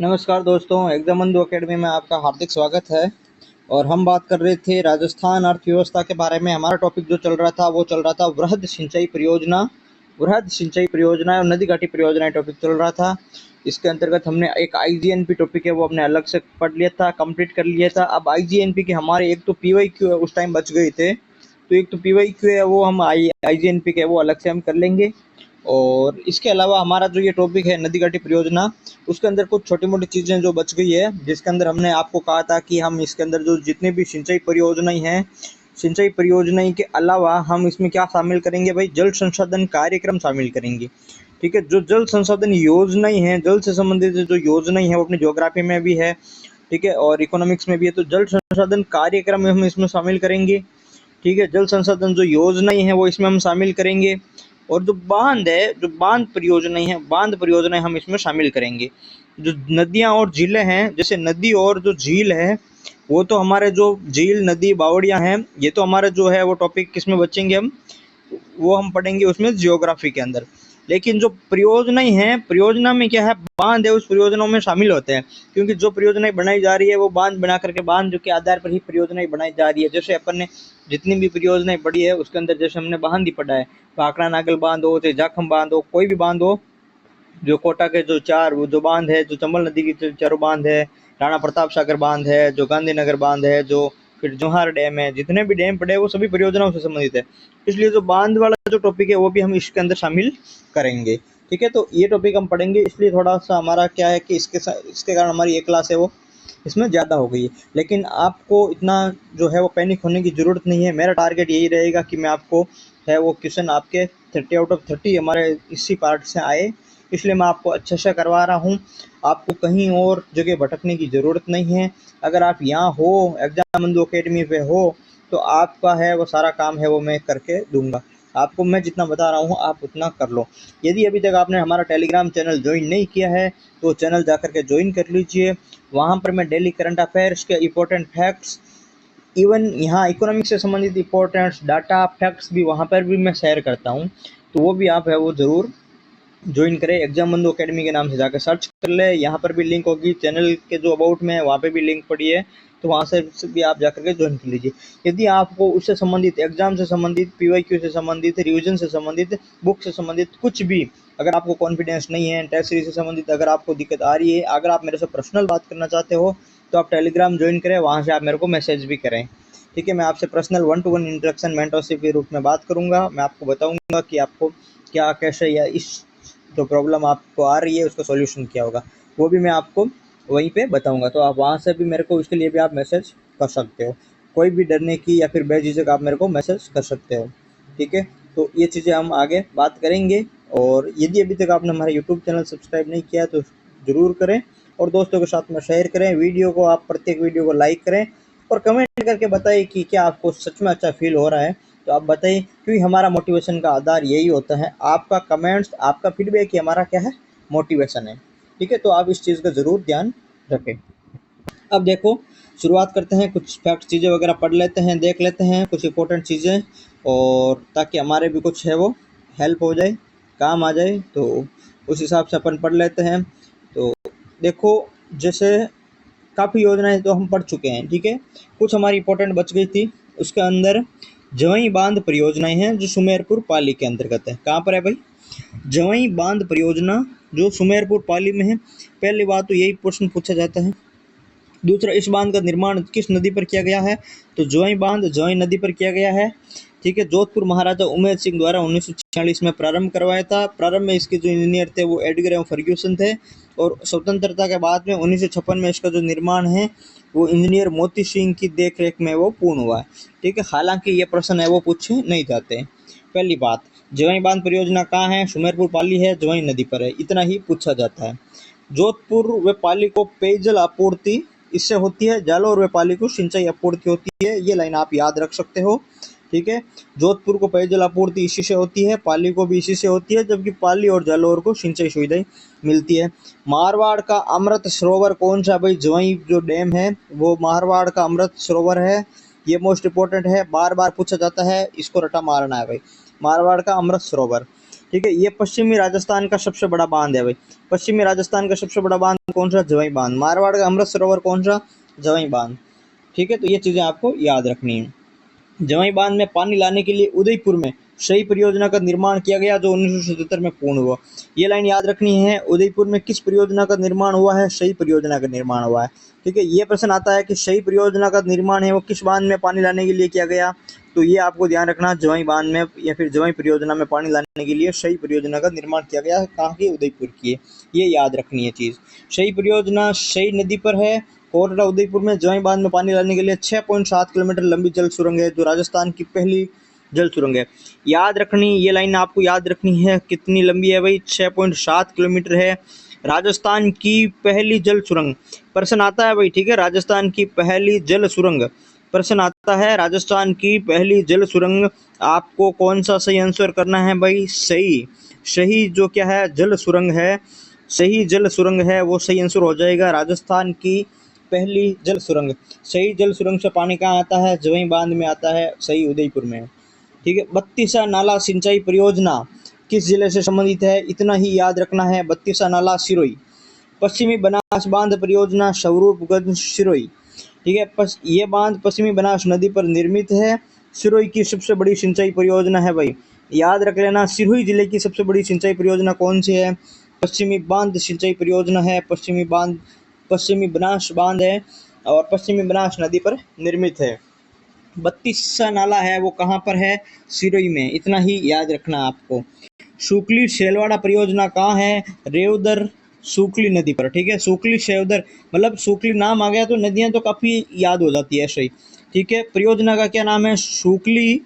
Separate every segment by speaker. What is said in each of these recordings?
Speaker 1: नमस्कार दोस्तों, एग्जाम बंधु अकेडमी में आपका हार्दिक स्वागत है। और हम बात कर रहे थे राजस्थान अर्थव्यवस्था के बारे में। हमारा टॉपिक जो चल रहा था वो चल रहा था वृहद सिंचाई परियोजना और नदी घाटी परियोजना टॉपिक चल रहा था। इसके अंतर्गत हमने एक आईजीएनपी टॉपिक है वो हमने अलग से पढ़ लिया था, कंप्लीट कर लिया था। अब आईजीएनपी के हमारे एक तो पीवाईक्यू है, उस टाइम बच गए थे, तो एक तो पीवाईक्यू है वो हम आईजीएनपी के वो अलग से हम कर लेंगे। और इसके अलावा हमारा जो ये टॉपिक है नदी घाटी परियोजना, उसके अंदर कुछ छोटी मोटी चीज़ें जो बच गई है, जिसके अंदर हमने आपको कहा था कि हम इसके अंदर जो जितने भी सिंचाई परियोजनाएं के अलावा हम इसमें क्या शामिल करेंगे भाई, जल संसाधन कार्यक्रम शामिल करेंगे। ठीक है, जो जल संसाधन योजनाएं हैं, जल से संबंधित जो योजनाएं हैं वो अपनी ज्योग्राफी में भी है, ठीक है, और इकोनॉमिक्स में भी है। तो जल संसाधन कार्यक्रम हम इसमें शामिल करेंगे। ठीक है, जल संसाधन जो योजनाएं हैं वो इसमें हम शामिल करेंगे। और जो बांध परियोजनाएं हम इसमें शामिल करेंगे। जो नदियां और झीलें हैं, जैसे नदी और जो झील है, वो तो हमारे जो झील नदी बावड़ियां हैं, ये तो हमारे जो है वो टॉपिक किसमें बचेंगे, वो हम पढ़ेंगे उसमें जियोग्राफी के अंदर। लेकिन जो परियोजनाएं हैं, परियोजना में क्या है, बांध है, उस परियोजनाओं में शामिल होते हैं। क्योंकि जो परियोजनाएं बनाई जा रही है वो बांध बना करके, बांध के आधार पर ही परियोजनाएं बनाई जा रही है। जैसे अपन ने जितनी भी परियोजनाएं पढ़ी है उसके अंदर जैसे हमने बांध ही पढ़ा है, भाखड़ा नागल बांध हो, चाहे जाखम बांध हो, कोई भी बांध हो, जो कोटा के जो चार वो जो बांध है, जो चंबल नदी की जो चारों बांध है, राणा प्रताप सागर बांध है, जो गांधीनगर बांध है, जो फिर जोहार डैम है, जितने भी डैम पड़े हैं वो सभी परियोजनाओं से संबंधित है। इसलिए जो बांध वाला जो टॉपिक है वो भी हम इसके अंदर शामिल करेंगे। ठीक है, तो ये टॉपिक हम पढ़ेंगे, इसलिए थोड़ा सा हमारा क्या है कि इसके कारण हमारी एक क्लास है वो इसमें ज़्यादा हो गई है। लेकिन आपको इतना जो है वो पैनिक होने की ज़रूरत नहीं है। मेरा टारगेट यही रहेगा कि मैं आपको है वो क्वेश्चन आपके 30 आउट ऑफ 30 हमारे इसी पार्ट से आए, इसलिए मैं आपको अच्छे से करवा रहा हूँ। आपको कहीं और जगह भटकने की ज़रूरत नहीं है। अगर आप यहाँ हो, एग्जाम बंधु अकेडमी पे हो, तो आपका है वो सारा काम है वो मैं करके दूंगा। आपको मैं जितना बता रहा हूँ आप उतना कर लो। यदि अभी तक आपने हमारा टेलीग्राम चैनल ज्वाइन नहीं किया है तो चैनल जा करके ज्वाइन कर लीजिए। वहाँ पर मैं डेली करंट अफेयर्स के इम्पोर्टेंट फैक्ट्स, इवन यहाँ इकोनॉमिक्स से संबंधित इम्पोर्टेंट डाटा फैक्ट्स भी वहाँ पर भी मैं शेयर करता हूँ। तो वो भी आप है वो ज़रूर ज्वाइन करें। एग्जाम बंधु अकेडमी के नाम से जाकर सर्च कर ले, यहाँ पर भी लिंक होगी, चैनल के जो अबाउट में है वहाँ पे भी लिंक पड़ी है, तो वहाँ से भी आप जाकर के ज्वाइन कर लीजिए। यदि आपको उससे संबंधित, एग्जाम से संबंधित, पीवाईक्यू से संबंधित, रिवीजन से संबंधित, बुक से संबंधित कुछ भी, अगर आपको कॉन्फिडेंस नहीं है, टेस्ट सीरीज से संबंधित अगर आपको दिक्कत आ रही है, अगर आप मेरे से पर्सनल बात करना चाहते हो तो आप टेलीग्राम ज्वाइन करें, वहाँ से आप मेरे को मैसेज भी करें। ठीक है, मैं आपसे पर्सनल 1-to-1 इंटरेक्शन मेंटरशिप के रूप में बात करूँगा। मैं आपको बताऊँगा कि आपको क्या कैसे या इस जो प्रॉब्लम आपको आ रही है उसका सॉल्यूशन क्या होगा, वो भी मैं आपको वहीं पे बताऊंगा। तो आप वहाँ से भी मेरे को इसके लिए भी आप मैसेज कर सकते हो। कोई भी डरने की या फिर बेझिझक आप मेरे को मैसेज कर सकते हो। ठीक है, तो ये चीज़ें हम आगे बात करेंगे। और यदि अभी तक आपने हमारा यूट्यूब चैनल सब्सक्राइब नहीं किया तो ज़रूर करें, और दोस्तों के साथ में शेयर करें। वीडियो को आप प्रत्येक वीडियो को लाइक करें और कमेंट करके बताइए कि क्या आपको सच में अच्छा फील हो रहा है। तो आप बताइए, क्योंकि हमारा मोटिवेशन का आधार यही होता है, आपका कमेंट्स, आपका फीडबैक ही हमारा क्या है, मोटिवेशन है। ठीक है, तो आप इस चीज़ का ज़रूर ध्यान रखें। अब देखो, शुरुआत करते हैं, कुछ फैक्ट चीज़ें वगैरह पढ़ लेते हैं, देख लेते हैं कुछ इंपॉर्टेंट चीज़ें, और ताकि हमारे भी कुछ है वो हेल्प हो जाए, काम आ जाए, तो उस हिसाब से अपन पढ़ लेते हैं। तो देखो, जैसे काफ़ी योजनाएं तो हम पढ़ चुके हैं, ठीक है, कुछ हमारी इंपॉर्टेंट बच गई थी। उसके अंदर जवई बांध परियोजनाएं हैं जो सुमेरपुर पाली के अंतर्गत है। कहाँ पर है भाई, जवई बांध परियोजना जो सुमेरपुर पाली में है। पहली बात तो यही प्रश्न पूछा जाता है। दूसरा, इस बांध का निर्माण किस नदी पर किया गया है, तो जवई बांध जवई नदी पर किया गया है। ठीक है, जोधपुर महाराजा उमेद सिंह द्वारा 1946 में प्रारंभ करवाया था। प्रारंभ में इसके जो इंजीनियर थे वो एडगर एवं फर्ग्यूसन थे, और स्वतंत्रता के बाद में 1956 में इसका जो निर्माण है वो इंजीनियर मोती सिंह की देखरेख में वो पूर्ण हुआ है। ठीक है, हालांकि ये प्रश्न है वो पूछे नहीं जाते। पहली बात, जवई बांध परियोजना कहाँ है, सुमेरपुर पाली है, जवई नदी पर है, इतना ही पूछा जाता है। जोधपुर व पाली को पेयजल आपूर्ति इससे होती है, जालौर व पाली को सिंचाई आपूर्ति होती है। ये लाइन आप याद रख सकते हो। ठीक है, जोधपुर को पेयजल आपूर्ति इसी से होती है, पाली को भी इसी से होती है, जबकि पाली और जालौर को सिंचाई सुविधाएं मिलती है। मारवाड़ का अमृत सरोवर कौन सा, भाई जवई जो डैम है वो मारवाड़ का अमृत सरोवर है। ये मोस्ट इंपॉर्टेंट है, बार बार पूछा जाता है, इसको रटा मारना है भाई, मारवाड़ का अमृत सरोवर। ठीक है। ये पश्चिमी राजस्थान का सबसे बड़ा बांध है भाई। पश्चिमी राजस्थान का सबसे बड़ा बांध कौन सा? जवाई बांध। मारवाड़ का अमृत सरोवर कौन सा? जवाई बांध। ठीक है, तो ये चीजें आपको याद रखनी है। जवाई बांध में पानी लाने के लिए उदयपुर में सही परियोजना का निर्माण किया गया, जो 1977 में पूर्ण हुआ। ये लाइन याद रखनी है। उदयपुर में किस परियोजना का निर्माण हुआ है? सही परियोजना का निर्माण हुआ है। ठीक है, ये प्रश्न आता है कि सही परियोजना का निर्माण है वो किस बांध में पानी लाने के लिए किया गया, तो ये आपको ध्यान रखना, जवाई बांध में या फिर जवाई परियोजना में पानी लाने के लिए सही परियोजना का निर्माण किया गया है। कहाँ की? उदयपुर की है। ये याद रखनी है चीज़। सही परियोजना सही नदी पर है। कोटड़ा उदयपुर में जवाई बांध में पानी लाने के लिए 6.7 किलोमीटर लंबी जल सुरंग है, जो राजस्थान की पहली जल सुरंग है। याद रखनी, ये लाइन आपको याद रखनी है। कितनी लंबी है भाई? 6.7 किलोमीटर है। राजस्थान की पहली जल सुरंग प्रश्न आता है भाई। ठीक है, राजस्थान की पहली जल सुरंग प्रश्न आता है। राजस्थान की पहली जल सुरंग, आपको कौन सा सही आंसर करना है भाई? सही सही जो क्या है? जल सुरंग है। सही जल सुरंग है वो सही आंसर हो जाएगा। राजस्थान की पहली जल सुरंग। सही जल सुरंग से पानी कहाँ आता है? जवाई बांध में आता है। सही उदयपुर में। ठीक है। 32 नाला सिंचाई परियोजना किस जिले से संबंधित है? इतना ही याद रखना है। 32 नाला सिरोही। पश्चिमी बनास बांध परियोजना स्वरूपगंज सिरोही। ठीक है, ये बांध पश्चिमी बनास नदी पर निर्मित है। सिरोही की सबसे बड़ी सिंचाई परियोजना है भाई। याद रख लेना, सिरोही जिले की सबसे बड़ी सिंचाई परियोजना कौन सी है? पश्चिमी बांध सिंचाई परियोजना है। पश्चिमी बनास बांध है और पश्चिमी बनास नदी पर निर्मित है। 32 नाला है वो कहाँ पर है? सिरोही में। इतना ही याद रखना आपको। सुकली शेलवाड़ा परियोजना कहाँ है? रेवदर सुकली नदी पर। ठीक है, सुकली शेवदर मतलब सुकली नाम आ गया तो नदियाँ तो काफ़ी याद हो जाती है ऐसे ही। ठीक है, परियोजना का क्या नाम है? सुकली।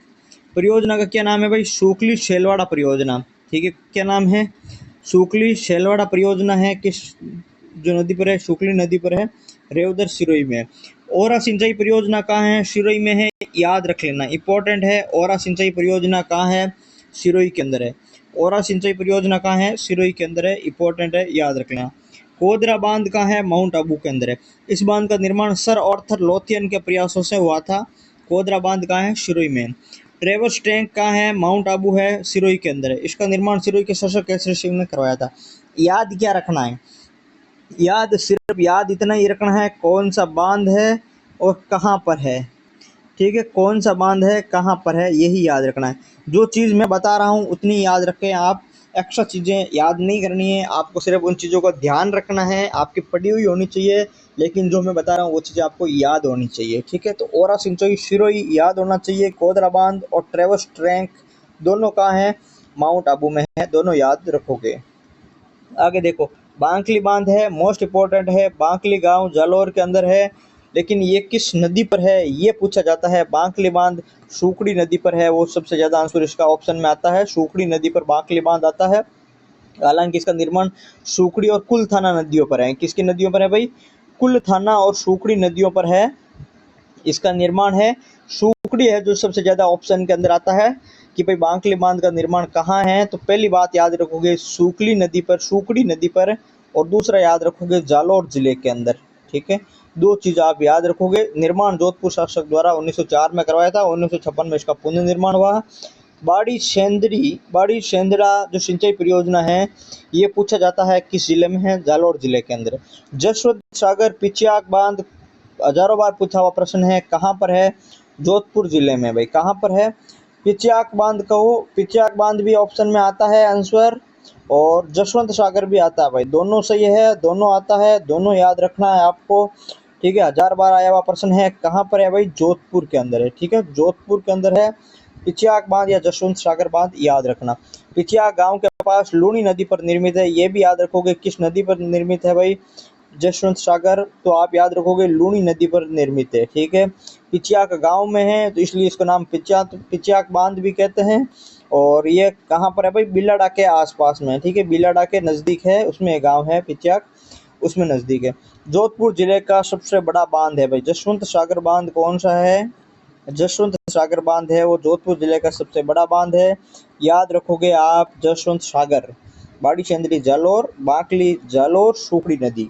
Speaker 1: परियोजना का क्या नाम है भाई? सुकली शेलवाड़ा परियोजना। ठीक है, क्या नाम है? सुकली शेलवाड़ा परियोजना है। किस जो नदी पर है? सुकली नदी पर है, रेवदर सिरोही में है। ओरा सिंचाई परियोजना कहाँ है? सिरोही में है। याद रख लेना, इंपॉर्टेंट है। ओरा सिंचाई परियोजना कहाँ है? सिरोही के अंदर है। ओरा सिंचाई परियोजना कहाँ है? सिरोही के अंदर है। इंपॉर्टेंट है, याद रखना। कोदरा बांध कहाँ है? माउंट आबू के अंदर है। इस बांध का निर्माण सर आर्थर लोथियन के प्रयासों से हुआ था। कोदरा बांध कहाँ है? सिरोही में। ट्रेवर्स टैंक कहाँ है? माउंट आबू है, सिरोही के अंदर है। इसका निर्माण सिरोही के शासक केसरी सिंह ने करवाया था। याद क्या रखना है? सिर्फ याद इतना ही रखना है, कौन सा बांध है और कहाँ पर है। ठीक है, कौन सा बांध है, कहाँ पर है, यही याद रखना है। जो चीज़ मैं बता रहा हूँ उतनी याद रखें आप। एक्स्ट्रा चीज़ें याद नहीं करनी है आपको, सिर्फ उन चीज़ों का ध्यान रखना है। आपकी पढ़ी हुई होनी चाहिए, लेकिन जो मैं बता रहा हूँ वो चीज़ें आपको याद होनी चाहिए। ठीक है, तो ओरा सिंचाई सिरोही याद होना चाहिए। कोदरा बांध और ट्रेवर्स ट्रैंक दोनों कहाँ हैं? माउंट आबू में है। दोनों याद रखोगे। आगे देखो, बांकली बांध है, मोस्ट इम्पोर्टेंट है। बांकली गांव जालौर के अंदर है, लेकिन ये किस नदी पर है ये पूछा जाता है। बांकली बांध सुकड़ी नदी पर है, वो सबसे ज़्यादा आंसर इसका ऑप्शन में आता है। सुकड़ी नदी पर बांकली बांध आता है। हालांकि इसका निर्माण सुकड़ी और कुलथाना नदियों पर है। किसकी नदियों पर है भाई? कुलथाना और सुकड़ी नदियों पर है इसका निर्माण है। सुकड़ी है जो सबसे ज़्यादा ऑप्शन के अंदर आता है कि भाई बांकली बांध का निर्माण कहाँ है, तो पहली बात याद रखोगे सुकली नदी पर, सुकड़ी नदी पर, और दूसरा याद रखोगे जालौर जिले के अंदर। ठीक है, दो चीज़ आप याद रखोगे। निर्माण जोधपुर शासक द्वारा 1904 में करवाया था। 1956 में इसका पुनर्निर्माण हुआ। बाड़ी सेंधरा जो सिंचाई परियोजना है ये पूछा जाता है किस जिले में है? जालौर जिले के अंदर। जसवंत सागर पिचियाक बांध हजारों बार पूछा हुआ प्रश्न है, कहाँ पर है? जोधपुर जिले में भाई। कहाँ पर है? पिचियाक बांध कहो, पिचियाक बांध भी ऑप्शन में आता है आंसर, और जसवंत सागर भी आता है भाई। दोनों सही है, दोनों आता है, दोनों याद रखना है आपको। ठीक है, 1000 बार आया हुआ प्रश्न है, कहाँ पर है भाई? जोधपुर के अंदर है। ठीक है, जोधपुर के अंदर है पिचियाक बांध या जसवंत सागर बांध, याद रखना। पिचियाक गांव के पास लूणी नदी पर निर्मित है, ये भी याद रखोगे। किस नदी पर निर्मित है भाई? जसवंत सागर, तो आप याद रखोगे लूणी नदी पर निर्मित है। ठीक है, पिचियाक गांव में है तो इसलिए इसका नाम पिचियाक बांध भी कहते हैं। और ये कहाँ पर है भाई? बिलाडा के आसपास में। ठीक है, बिलाडा के नज़दीक है, उसमें गांव है पिचियाक, उसमें नज़दीक है। जोधपुर जिले का सबसे बड़ा बांध है भाई जसवंत सागर बांध। कौन सा है? जसवंत सागर बांध है वो जोधपुर जिले का सबसे बड़ा बांध है। याद रखोगे आप जसवंत सागर। बाड़ी सेंधरी जालौर, बांकली जालौर, सुकड़ी नदी,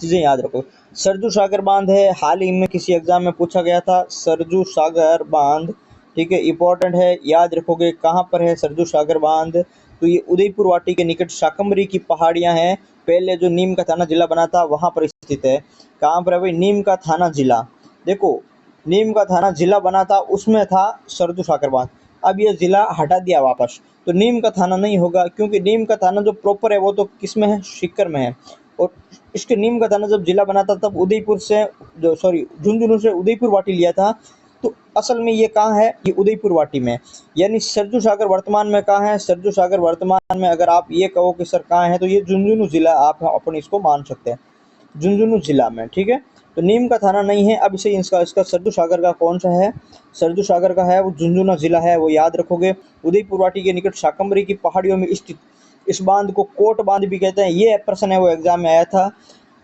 Speaker 1: चीज़ें याद रखो। सरजू सागर बांध है, हाल ही में किसी एग्जाम में पूछा गया था सरजू सागर बांध। ठीक है, इंपॉर्टेंट है, याद रखोगे। कहाँ पर है सरजू सागर बांध? तो ये उदयपुर वाटी के निकट शाकंभरी की पहाड़ियां हैं। पहले जो नीम का थाना जिला बना था वहां पर स्थित है। कहाँ पर है भाई? नीम का थाना जिला। देखो, नीम का थाना जिला बना था, उसमें था सरजू सागर बांध। अब ये जिला हटा दिया वापस, तो नीम का थाना नहीं होगा, क्योंकि नीम का थाना जो प्रॉपर है वो तो किस में है? सीकर में है। और इसके नीम का थाना जब जिला बना था तब उदयपुर से, जो सॉरी झुंझुनू से उदयपुर वाटी लिया था। तो असल में ये कहाँ है? ये उदयपुर वाटी में। यानी सरजू सागर वर्तमान में कहाँ है? सरजू सागर वर्तमान में अगर आप ये कहो कि सर कहाँ है, तो ये झुंझुनू जिला आप अपन इसको मान सकते हैं, झुंझुनू जिला में। ठीक है, तो नीम का थाना नहीं है। अब इसे इसका सरजू सागर का कौन सा है? सरजू सागर का है वो झुंझुनू जिला है, वो याद रखोगे। उदयपुर वाटी के निकट शाकंभरी की पहाड़ियों में स्थित इस बांध को कोट बांध भी कहते हैं। ये प्रश्न है वो एग्जाम में आया था,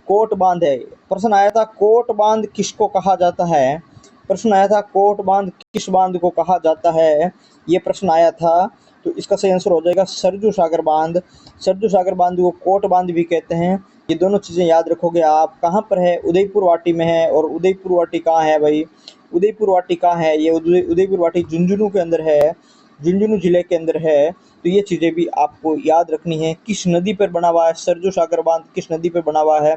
Speaker 1: कोट बांध है। प्रश्न आया था कोट बांध किसको कहा जाता है? प्रश्न आया था कोट बांध किस बांध को कहा जाता है, ये प्रश्न आया था। तो इसका सही आंसर हो जाएगा सरजू सागर बांध। सरजू सागर बांध को कोट बांध भी कहते हैं। ये दोनों चीज़ें याद रखोगे आप। कहाँ पर है? उदयपुर वाटी में है। और उदयपुर वाटी कहाँ है भाई? उदयपुर वाटी कहाँ है? ये उदयपुर वाटी झुंझुनू के अंदर है, झुंझुनू जिले के अंदर है। तो ये चीज़ें भी आपको याद रखनी है। किस नदी पर बना हुआ है सरजू सागर बांध? किस नदी पर बना हुआ है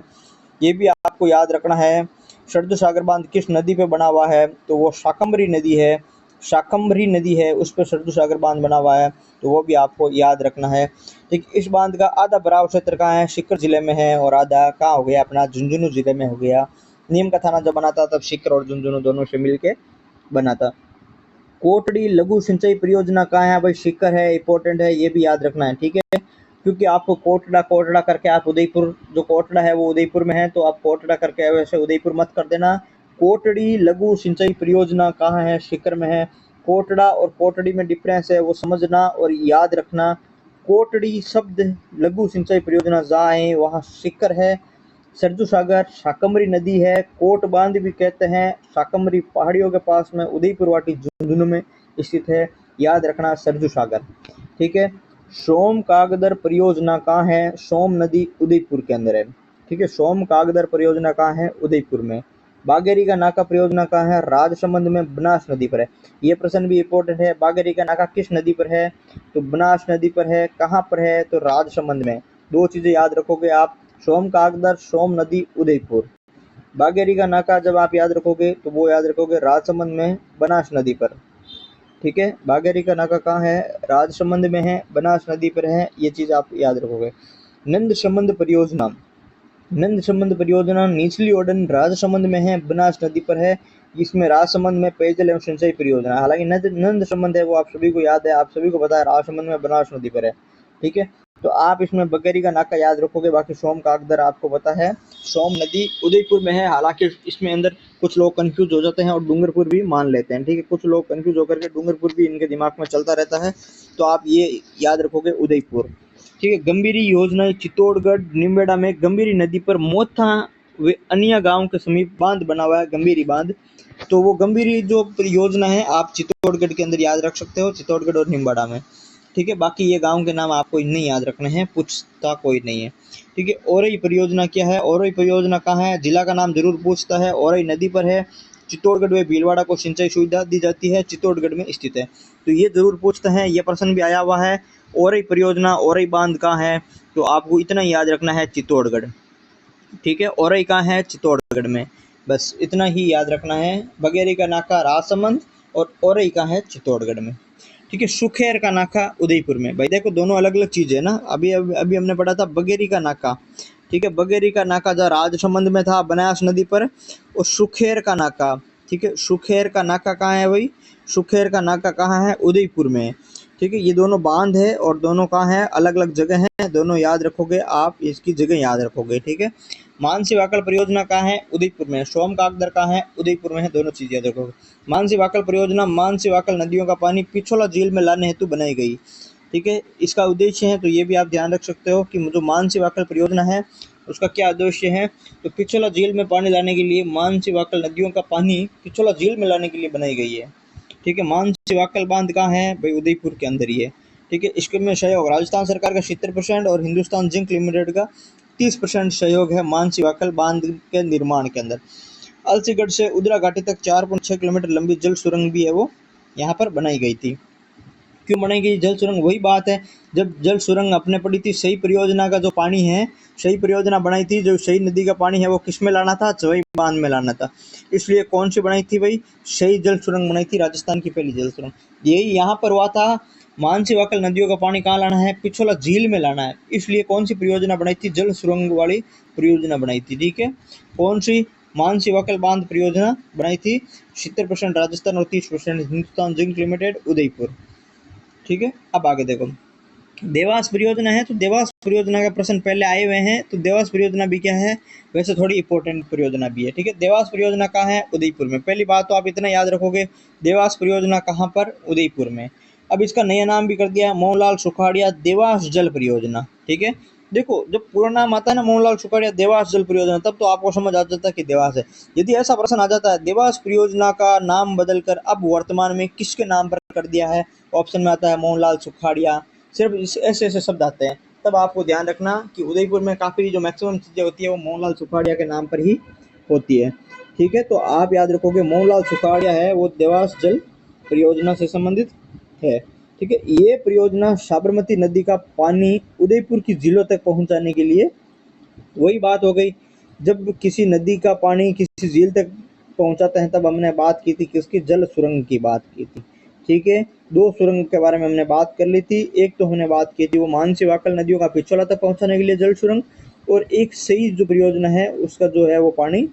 Speaker 1: ये भी आपको याद रखना है। सरजू सागर बांध किस नदी पे बना हुआ है? तो वो शाकंभरी नदी है, शाकंभरी नदी है, उस पर सरजू सागर बांध बना हुआ है। तो वो भी आपको याद रखना है। ठीक, इस बांध का आधा भराव क्षेत्र कहाँ है? सीकर जिले में है, और आधा कहाँ हो गया? अपना झुंझुनू जिले में हो गया। नीम का थाना जब बना था तब सीकर और झुंझुनू दोनों से मिलके बना था। कोटड़ी लघु सिंचाई परियोजना कहाँ है भाई? सीकर है, इंपॉर्टेंट है, ये भी याद रखना है। ठीक है, क्योंकि आपको कोटड़ा कोटड़ा करके आप उदयपुर, जो कोटड़ा है वो उदयपुर में है, तो आप कोटड़ा करके वैसे उदयपुर मत कर देना। कोटड़ी लघु सिंचाई परियोजना कहाँ है? सीकर में है। कोटड़ा और कोटड़ी में डिफरेंस है, वो समझना और याद रखना। कोटड़ी शब्द लघु सिंचाई परियोजना जहाँ है वहाँ सीकर है। सरजू सागर शाकंभरी नदी है, कोट बांध भी कहते हैं, शाकंभरी पहाड़ियों के पास में उदयपुर वाटी झुंझुनू में स्थित है। याद रखना सरजू सागर। ठीक है, सोम कागदर परियोजना कहाँ है? सोम नदी उदयपुर के अंदर है। ठीक है, सोम कागदर परियोजना कहाँ है? उदयपुर में। बागेरी का नाका परियोजना कहाँ है? राजसमंद में, बनास नदी पर है। ये प्रश्न भी इंपॉर्टेंट है। बागेरी का नाका किस नदी पर है? तो बनास नदी पर है। कहाँ पर है? तो राजसमंद में। दो चीजें याद रखोगे आप, सोम कागदर, सोम नदी, उदयपुर। बागेरी का नाका जब आप याद रखोगे तो वो याद रखोगे राजसमंद में, बनास नदी पर। ठीक है, बागेरी का नाका कहाँ है? राजसमंद में है, बनास नदी पर है। ये चीज आप याद रखोगे। नंद संबंध परियोजना, नंद संबंध परियोजना निचली ओडन राजसमंद में है, बनास नदी पर है। इसमें राजसमंद में पेयजल एवं सिंचाई परियोजना, हालांकि नंद संबंध है वो आप सभी को याद है, आप सभी को पता है राजसमंद में, बनास नदी पर है। ठीक है, तो आप इसमें बगेरी का नाका याद रखोगे। बाकी सोम कागदर आपको पता है, सोम नदी उदयपुर में है। हालांकि इसमें अंदर कुछ लोग कंफ्यूज हो जाते हैं और डूंगरपुर भी मान लेते हैं। ठीक है, कुछ लोग कंफ्यूज होकर के डूंगरपुर भी इनके दिमाग में चलता रहता है, तो आप ये याद रखोगे उदयपुर। ठीक है, गंभीरी योजना चित्तौड़गढ़ निम्बेड़ा में गंभीरी नदी पर मोथा व अन्य गांव के समीप बांध बना हुआ है, गंभीरी बांध। तो वो गंभीरी जो योजना है आप चित्तौड़गढ़ के अंदर याद रख सकते हो, चित्तौड़गढ़ और निम्बाड़ा में। ठीक है, बाकी ये गांव के नाम आपको नहीं याद रखने हैं, पूछता कोई नहीं है। ठीक है, औरई परियोजना क्या है? औरई परियोजना कहाँ है? जिला का नाम जरूर पूछता है। औरई नदी पर है, चित्तौड़गढ़ व भीलवाड़ा को सिंचाई सुविधा दी जाती है, चित्तौड़गढ़ में स्थित है। तो ये जरूर पूछते हैं, ये प्रश्न भी आया हुआ है। औरई परियोजना, औरई बांध कहाँ है? तो आपको इतना ही याद रखना है, चित्तौड़गढ़। ठीक है, औरई कहाँ है? चित्तौड़गढ़ में। बस इतना ही याद रखना है। बगेरी का नाका राजसमंद और औरई कहाँ है? चित्तौड़गढ़ में। ठीक है, सुखेर का नाका उदयपुर में। भाई देखो दोनों अलग अलग चीज़ है ना। अभी हमने पढ़ा था बगेरी का नाका। ठीक है, बगेरी का नाका जहाँ राजसमंद में था, बनास नदी पर। और सुखेर का नाका, ठीक है, सुखेर का नाका कहाँ है भाई? सुखेर का नाका कहाँ है? उदयपुर में। ठीक है, ये दोनों बांध है और दोनों कहाँ है? अलग अलग जगह हैं, दोनों याद रखोगे आप, इसकी जगह याद रखोगे। ठीक है, मानसी वाकल परियोजना कहाँ है? उदयपुर में। सोम कागदर कहाँ है? उदयपुर में है, दोनों चीज़ याद रखोगे। मानसी वाकल परियोजना मानसी वाकल नदियों का पानी पिछोला झील में लाने हेतु बनाई गई। ठीक है, इसका उद्देश्य है, तो ये भी आप ध्यान रख सकते हो कि जो मानसी वाकल परियोजना है उसका क्या उद्देश्य है। तो पिछोला झील में पानी लाने के लिए, मानसी वाकल नदियों का पानी पिछोला झील में लाने के लिए बनाई गई है। ठीक है, मानसी वाकल बांध कहाँ है भाई? उदयपुर के अंदर ही है। ठीक है, इसके में सहयोग राजस्थान सरकार का 70% और हिंदुस्तान जिंक लिमिटेड का 30% सहयोग है मानसी वाकल बांध के निर्माण के अंदर। अलसीगढ़ से उदरा घाटी तक 4.6 किलोमीटर लंबी जल सुरंग भी है वो यहाँ पर बनाई गई थी। क्यों बनाएगी जल सुरंग? वही बात है, जब जल सुरंग अपने पड़ी थी, सही परियोजना का जो पानी है, सही परियोजना बनाई थी, जो सही नदी का पानी है वो किस में लाना था? चवई बांध में लाना था। इसलिए कौन सी बनाई थी भाई? सही जल सुरंग बनाई थी, राजस्थान की पहली जल सुरंग। यही यहाँ पर हुआ था। मानसी वाकल नदियों का पानी कहाँ लाना है? पिछोला झील में लाना है। इसलिए कौन सी परियोजना बनाई थी? जल सुरंग वाली परियोजना बनाई थी। ठीक है, कौन सी? मानसी वाकल बांध परियोजना बनाई थी। 70% राजस्थान और 30% हिंदुस्तान जिंक लिमिटेड, उदयपुर। ठीक है, अब आगे देखो, देवास परियोजना है, तो देवास परियोजना का प्रश्न पहले आए हुए हैं। तो देवास परियोजना भी क्या है? वैसे थोड़ी इंपॉर्टेंट परियोजना भी है। ठीक है, देवास परियोजना कहाँ है? उदयपुर में। पहली बात तो आप इतना याद रखोगे, देवास परियोजना कहाँ पर? उदयपुर में। अब इसका नया नाम भी कर दिया है, मोहनलाल सुखाड़िया देवास जल परियोजना। ठीक है, देखो जब पूरा नाम आता है ना मोहनलाल सुखाड़िया देवास जल परियोजना, तब तो आपको समझ आ जाता है कि देवास है। यदि ऐसा प्रश्न आ जाता है देवास परियोजना का नाम बदलकर अब वर्तमान में किसके नाम पर कर दिया है, ऑप्शन में आता है मोहनलाल सुखाड़िया, सिर्फ ऐसे ऐसे शब्द आते हैं, तब आपको ध्यान रखना कि उदयपुर में काफ़ी जो मैक्सिमम चीज़ें होती है वो मोहनलाल सुखाड़िया के नाम पर ही होती है। ठीक है, तो आप याद रखोगे मोहनलाल सुखाड़िया है वो देवास जल परियोजना से संबंधित है। ठीक है, ये परियोजना साबरमती नदी का पानी उदयपुर की झीलों तक पहुंचाने के लिए, वही बात हो गई, जब किसी नदी का पानी किसी झील तक पहुंचाते हैं तब हमने बात की थी किसकी? जल सुरंग की बात की थी। ठीक है, दो सुरंग के बारे में हमने बात कर ली थी। एक तो हमने बात की थी वो मानसी वाकल नदियों का पिछोला तक पहुंचाने के लिए जल सुरंग, और एक सही जो परियोजना है उसका जो है वो पानी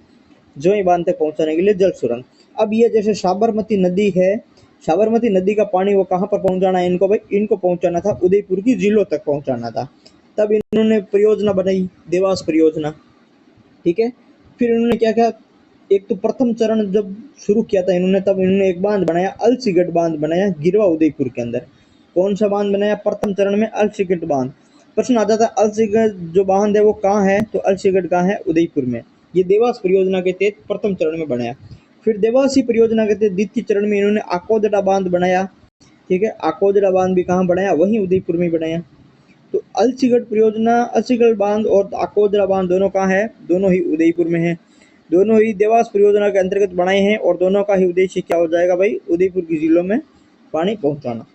Speaker 1: जोई बांध तक पहुंचाने के लिए जल सुरंग। अब ये जैसे साबरमती नदी है, साबरमती नदी का पानी वो कहाँ पर पहुंचाना है इनको भाई? इनको पहुंचाना था उदयपुर की झीलों तक पहुंचाना था। तब इन्होंने परियोजना बनाई देवास परियोजना। ठीक है, फिर इन्होंने क्या किया? एक तो प्रथम चरण जब शुरू किया था इन्होंने, तब इन्होंने एक बांध बनाया, अलसीगढ़ बांध बनाया गिरवा उदयपुर के अंदर। कौन सा बांध बनाया प्रथम चरण में? अलसीगढ़ बांध। प्रश्न आ जाता है अलसीगढ़ जो बांध है वो कहाँ है? तो अलसीगढ़ कहाँ है? उदयपुर में। ये देवास परियोजना के तहत प्रथम चरण में बनाया। फिर देवासी परियोजना के तहत द्वितीय चरण में इन्होंने आकोदड़ा बांध बनाया। ठीक है, आकोदड़ा बांध भी कहाँ बनाया? वहीं उदयपुर में बनाया। तो अलसीगढ़ परियोजना, अलसीगढ़ बांध और आकोदरा बांध दोनों कहाँ है? दोनों ही उदयपुर में है। दोनों ही देवास परियोजना के अंतर्गत बनाए हैं और दोनों का ही उद्देश्य क्या हो जाएगा भाई? उदयपुर की जिलों में पानी पहुंचाना।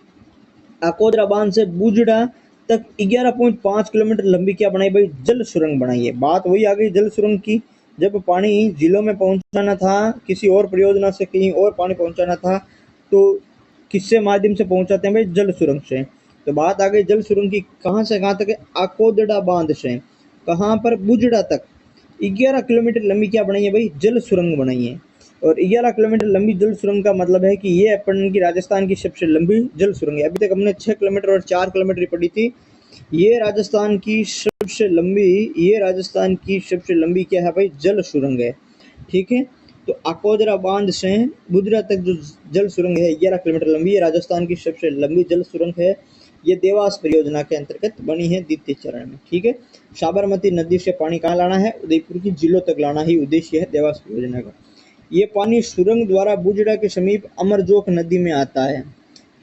Speaker 1: आकोदरा बांध से बूजड़ा तक 11.5 किलोमीटर लंबी क्या बनाई भाई? जल सुरंग बनाई है। बात वही आ गई जल सुरंग की, जब पानी जिलों में पहुंचाना था, किसी और परियोजना से कहीं और पानी पहुंचाना था, तो किससे माध्यम से पहुंचाते हैं भाई? जल सुरंग से। तो बात आ गई जल सुरंग की, कहाँ से कहाँ तक है? आकोदड़ा बांध से कहाँ पर? बुजड़ा तक 11 किलोमीटर लंबी क्या बनाई है भाई? जल सुरंग बनाई है। और 11 किलोमीटर लंबी जल सुरंग का मतलब है कि ये अपन की राजस्थान की सबसे लंबी जल सुरंग है। अभी तक हमने 6 किलोमीटर और 4 किलोमीटर पड़ी थी। ये राजस्थान की सबसे लंबी, ये राजस्थान की सबसे लंबी क्या है भाई? जल सुरंग है। ठीक है, तो अकोदरा बांध से बुधरा तक जो जल सुरंग है 11 किलोमीटर लंबी है, राजस्थान की सबसे लंबी जल सुरंग है। ये देवास परियोजना के अंतर्गत बनी है द्वितीय चरण में। ठीक है, साबरमती नदी से पानी कहाँ लाना है? उदयपुर की जिलों तक लाना ही उद्देश्य है देवास परियोजना का। ये पानी सुरंग द्वारा बुजड़ा के समीप अमरजोक नदी में आता है।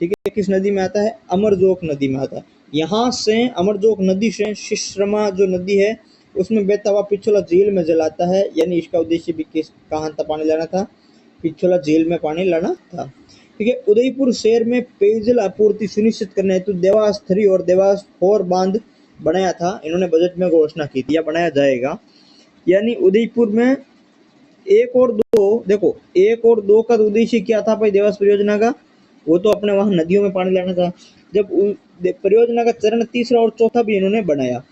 Speaker 1: ठीक है, किस नदी में आता है? अमरजोक नदी में आता है। यहाँ से अमरजोक नदी से शिश्रमा जो नदी है उसमें बहता हुआ पिछोला झील में जल आता है। यानी इसका उद्देश्य भी किस कहाँ तक पानी लाना था? पिछोला झील में पानी लाना था। ठीक है, उदयपुर शहर में पेयजल आपूर्ति सुनिश्चित करने हेतु देवास 3 और देवास 4 बांध बनाया था। इन्होंने बजट में घोषणा की थी या बनाया जाएगा। यानी उदयपुर में 1 और 2, देखो 1 और 2 का उद्देश्य क्या था भाई देवास परियोजना का? वो तो अपने वहां नदियों में पानी लाना था। जब परियोजना का चरण तीसरा और चौथा भी इन्होंने बनाया,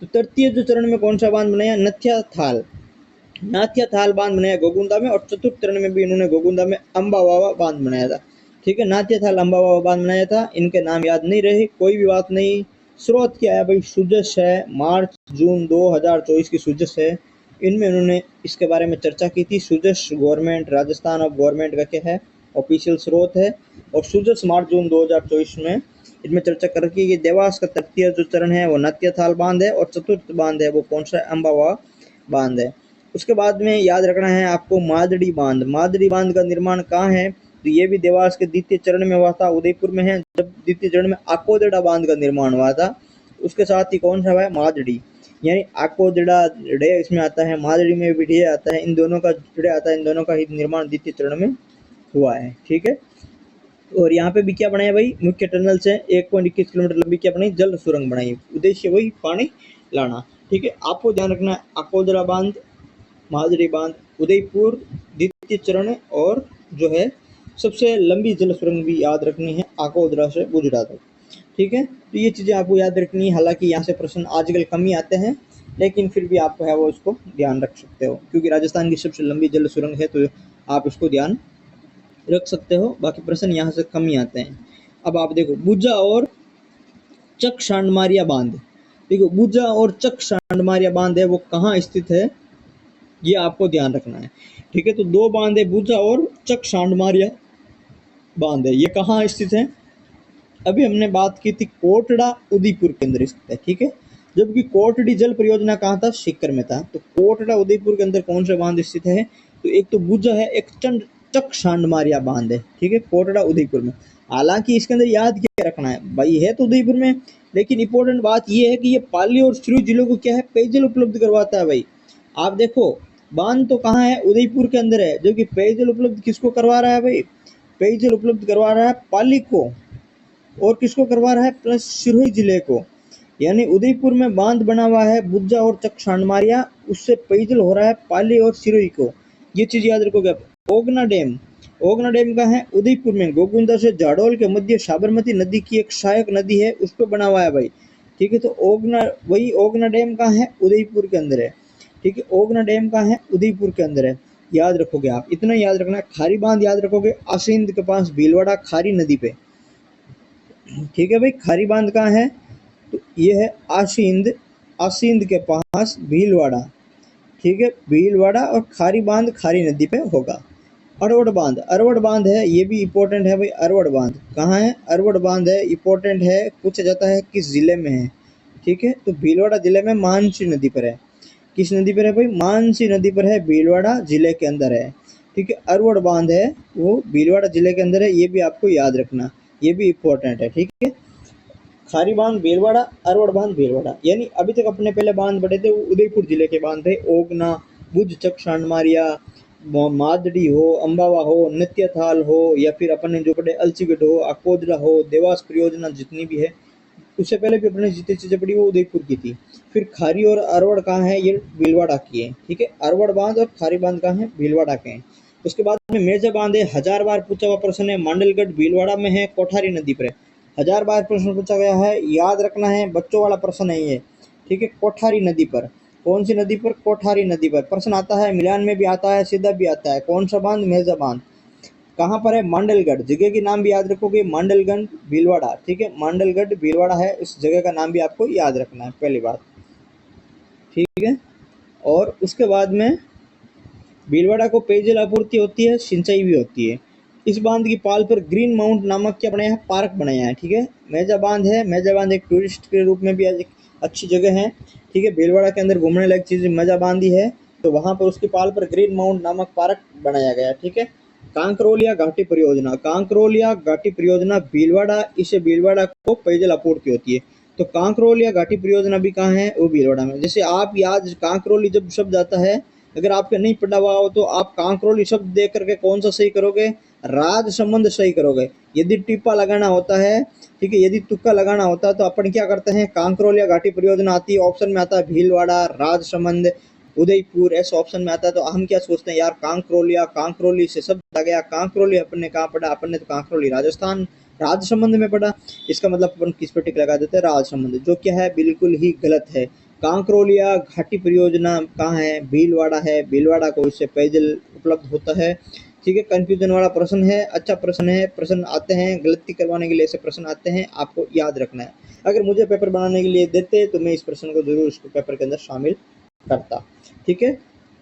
Speaker 1: तो तृतीय जो चरण में कौन सा बांध बनाया? नथ्या थाल, नाथ्या थाल बांध बनाया गोगुंदा में, और चतुर्थ चरण में भी इन्होंने गोगुंदा में अम्बावावा बांध बनाया था। ठीक है, नाथ्या थाल अम्बावावा बांध बनाया था। इनके नाम याद नहीं रहे, कोई भी बात नहीं। स्रोत क्या है भाई? सुजस है, मार्च जून 2024 की सुजस है। इनमें उन्होंने इसके बारे में चर्चा की थी। Sujas government, Rajasthan of government का क्या है? ऑफिशियल स्रोत है। और सुजस मार्च जून 2024 में इनमें चर्चा कर रखी है। ये देवास का तृतीय जो चरण है वो नाथ्यथाल बांध है, और चतुर्थ बांध है वो कौन सा? अम्बावा बांध है। उसके बाद में याद रखना है आपको मादड़ी बांध। मादड़ी बांध का निर्माण कहाँ है? तो ये भी देवास के द्वितीय चरण में हुआ था, उदयपुर में है। जब द्वितीय चरण में आकोदड़ा बांध का निर्माण हुआ था, उसके साथ ही कौन सा है? मादड़ी। यानी आकोदड़ा डे इसमें आता है, मादड़ी में भी डे आता है, इन दोनों का डे आता है, इन दोनों का ही निर्माण द्वितीय चरण में हुआ है। ठीक है, और यहाँ पे भी क्या बनाया भाई, मुख्य टनल से 1.21 किलोमीटर लंबी क्या बनाई, जल सुरंग बनाई, उद्देश्य वही पानी लाना। ठीक है, आपको ध्यान रखना है अकोदरा बांध, माजरी बांध, उदयपुर द्वितीय चरण, और जो है सबसे लंबी जल सुरंग भी याद रखनी है अकोदरा से गुजरात तक। ठीक है, तो ये चीज़ें आपको याद रखनी है। हालांकि यहाँ से प्रश्न आजकल कम ही आते हैं, लेकिन फिर भी आप है वो उसको ध्यान रख सकते हो, क्योंकि राजस्थान की सबसे लंबी जल सुरंग है, तो आप इसको ध्यान रख सकते हो। बाकी प्रश्न यहाँ से कम ही आते हैं। अब आप देखो बुजा और चक शांडमारिया बांध। देखो बुजा और चक शांडमारिया बांध है वो कहाँ स्थित है, ये आपको ध्यान रखना है। ठीक है, तो दो बांध है, बुजा और चक शांडमारिया बांध है, ये कहाँ स्थित है। अभी हमने बात की थी कोटड़ा उदयपुर के अंदर स्थित है। ठीक है, जबकि कोटड़ी जल परियोजना कहाँ था, सीकर में था। तो कोटड़ा उदयपुर के अंदर कौन सा बांध स्थित है, तो एक तो बुजा है, एक चंड चक शांडमारिया बांध है। ठीक है, कोटड़ा उदयपुर में। हालांकि इसके अंदर याद क्या रखना है भाई, है तो उदयपुर में, लेकिन इंपॉर्टेंट बात यह है कि ये पाली और सिरोही जिलों को क्या है, पेयजल उपलब्ध करवाता है भाई। आप देखो बांध तो कहाँ है, उदयपुर के अंदर है, जबकि पेयजल उपलब्ध किसको करवा रहा है भाई, पेयजल उपलब्ध करवा रहा है पाली को, और किसको करवा रहा है, प्लस सिरोही जिले को। यानी उदयपुर में बांध बना हुआ है बुज्जा और चक शांडमारिया, उससे पेयजल हो रहा है पाली और सिरोही को। ये चीज याद रखोगे आप। ओगना डैम, ओगना डैम का है उदयपुर में, गोकुंदा से जाडोल के मध्य साबरमती नदी की एक सहायक नदी है, उस पर बना हुआ है भाई। ठीक है, तो ओगना, वही ओगना डैम का है, उदयपुर के अंदर है। ठीक है, ओगना डैम का है, उदयपुर के अंदर है। याद रखोगे आप, इतना याद रखना है। खारी बांध याद रखोगे, आसिंद के पास भीलवाड़ा खारी नदी पे। ठीक है भाई, खारी बांध कहाँ है, तो ये है आसिंद, आसिंद के पास भीलवाड़ा। ठीक है, भीलवाड़ा और खारी बांध खारी नदी पे होगा। अरवड़ बांध, अरवड़ बांध है, ये भी इंपॉर्टेंट है भाई। अरवड़ बांध कहाँ है, अरवड़ बांध है, इंपॉर्टेंट है, पूछा जाता है किस जिले में है। ठीक है, तो भीलवाड़ा जिले में मानसी नदी पर है। किस नदी पर है भाई, मानसी नदी पर है, भीलवाड़ा जिले के अंदर है। ठीक है, अरवड़ बांध है वो भीलवाड़ा जिले के अंदर है, ये भी आपको याद रखना, ये भी इंपॉर्टेंट है। ठीक है, खारी बांध भीलवाड़ा, अरवड़ बांध भीलवाड़ा। यानी अभी तक अपने पहले बांध पड़े थे वो उदयपुर जिले के बांध थे, ओगना, बुज चक शांडमारिया, मादड़ी हो, अंबावा हो, नित्यथाल हो, या फिर अपन ने जो पढ़े अलसीगढ़ हो, अकोदरा हो, देवास परियोजना जितनी भी है, उससे पहले भी अपने जितनी चीजें पड़ी वो उदयपुर की थी। फिर खारी और अरवड़ कहाँ है, ये भीलवाड़ा की है। ठीक है, अरवड़ बांध और खारी बांध कहाँ है, भीलवाड़ा के हैं। उसके बाद में मेजा बांध है, 1000 बार पूछा हुआ प्रश्न है, मांडलगढ़ भीलवाड़ा में है, कोठारी नदी पर है। 1000 बार प्रश्न पूछा गया है, याद रखना है, बच्चों वाला प्रश्न है ये। ठीक है, कोठारी नदी पर, कौन सी नदी पर, कोठारी नदी पर। प्रश्न आता है, मिलान में भी आता है, सीधा भी आता है। कौन सा बांध, मेजा बांध। कहाँ पर है, मांडलगढ़। जगह की नाम भी याद रखोगे, मांडलगढ़ भीलवाड़ा। ठीक है, मांडलगढ़ भीलवाड़ा है, इस जगह का नाम भी आपको याद रखना है, पहली बात। ठीक है, और उसके बाद में भीलवाड़ा को पेयजल आपूर्ति होती है, सिंचाई भी होती है। इस बांध की पाल पर ग्रीन माउंट नामक क्या बनाया है, पार्क बनाया है। ठीक है, मेजा बांध है, मेजा बांध एक टूरिस्ट के रूप में भी एक अच्छी जगह है। ठीक है, भीलवाड़ा के अंदर घूमने लायक चीज मेजा बांध ही है, तो वहां पर उसकी पाल पर ग्रीन माउंट नामक पार्क बनाया गया है। ठीक है, कांकरोलिया घाटी परियोजना, कांकरोलिया घाटी परियोजना भीलवाड़ा, इससे भीलवाड़ा को पेयजल आपूर्ति होती है। तो कांकरोलिया घाटी परियोजना भी कहाँ है, वो भीलवाड़ा में। जैसे आप याद, कांकरोली जब शब्द आता है, अगर आपके नहीं पढ़ा हुआ हो तो आप कांकरोली शब्द देख करके कौन सा सही करोगे, राज संबंध सही करोगे। यदि टिप्पा लगाना होता है, ठीक है, यदि तुक्का लगाना होता है, तो अपन क्या करते हैं, कांकरोलिया घाटी परियोजना आती है, ऑप्शन में आता है भीलवाड़ा, राज संबंध, उदयपुर, ऐसे ऑप्शन में आता है। तो हम क्या सोचते हैं यार, कांकरोलिया, कांकरोली से शब्द आ गया, कांकरोली अपन ने कहाँ पढ़ा, अपन ने तो कांकरोली राजस्थान राज संबंध में पढ़ा, इसका मतलब अपन किस पर टिक लगा देते हैं, राज संबंध, जो क्या है बिल्कुल ही गलत है। कांकरोलिया घाटी परियोजना कहाँ है, भीलवाड़ा है, भीलवाड़ा को इससे पेयजल उपलब्ध होता है। ठीक है, कंफ्यूजन वाला प्रश्न है, अच्छा प्रश्न है, प्रश्न आते हैं गलती करवाने के लिए, ऐसे प्रश्न आते हैं, आपको याद रखना है। अगर मुझे पेपर बनाने के लिए देते तो मैं इस प्रश्न को जरूर इसको पेपर के अंदर शामिल करता। ठीक है,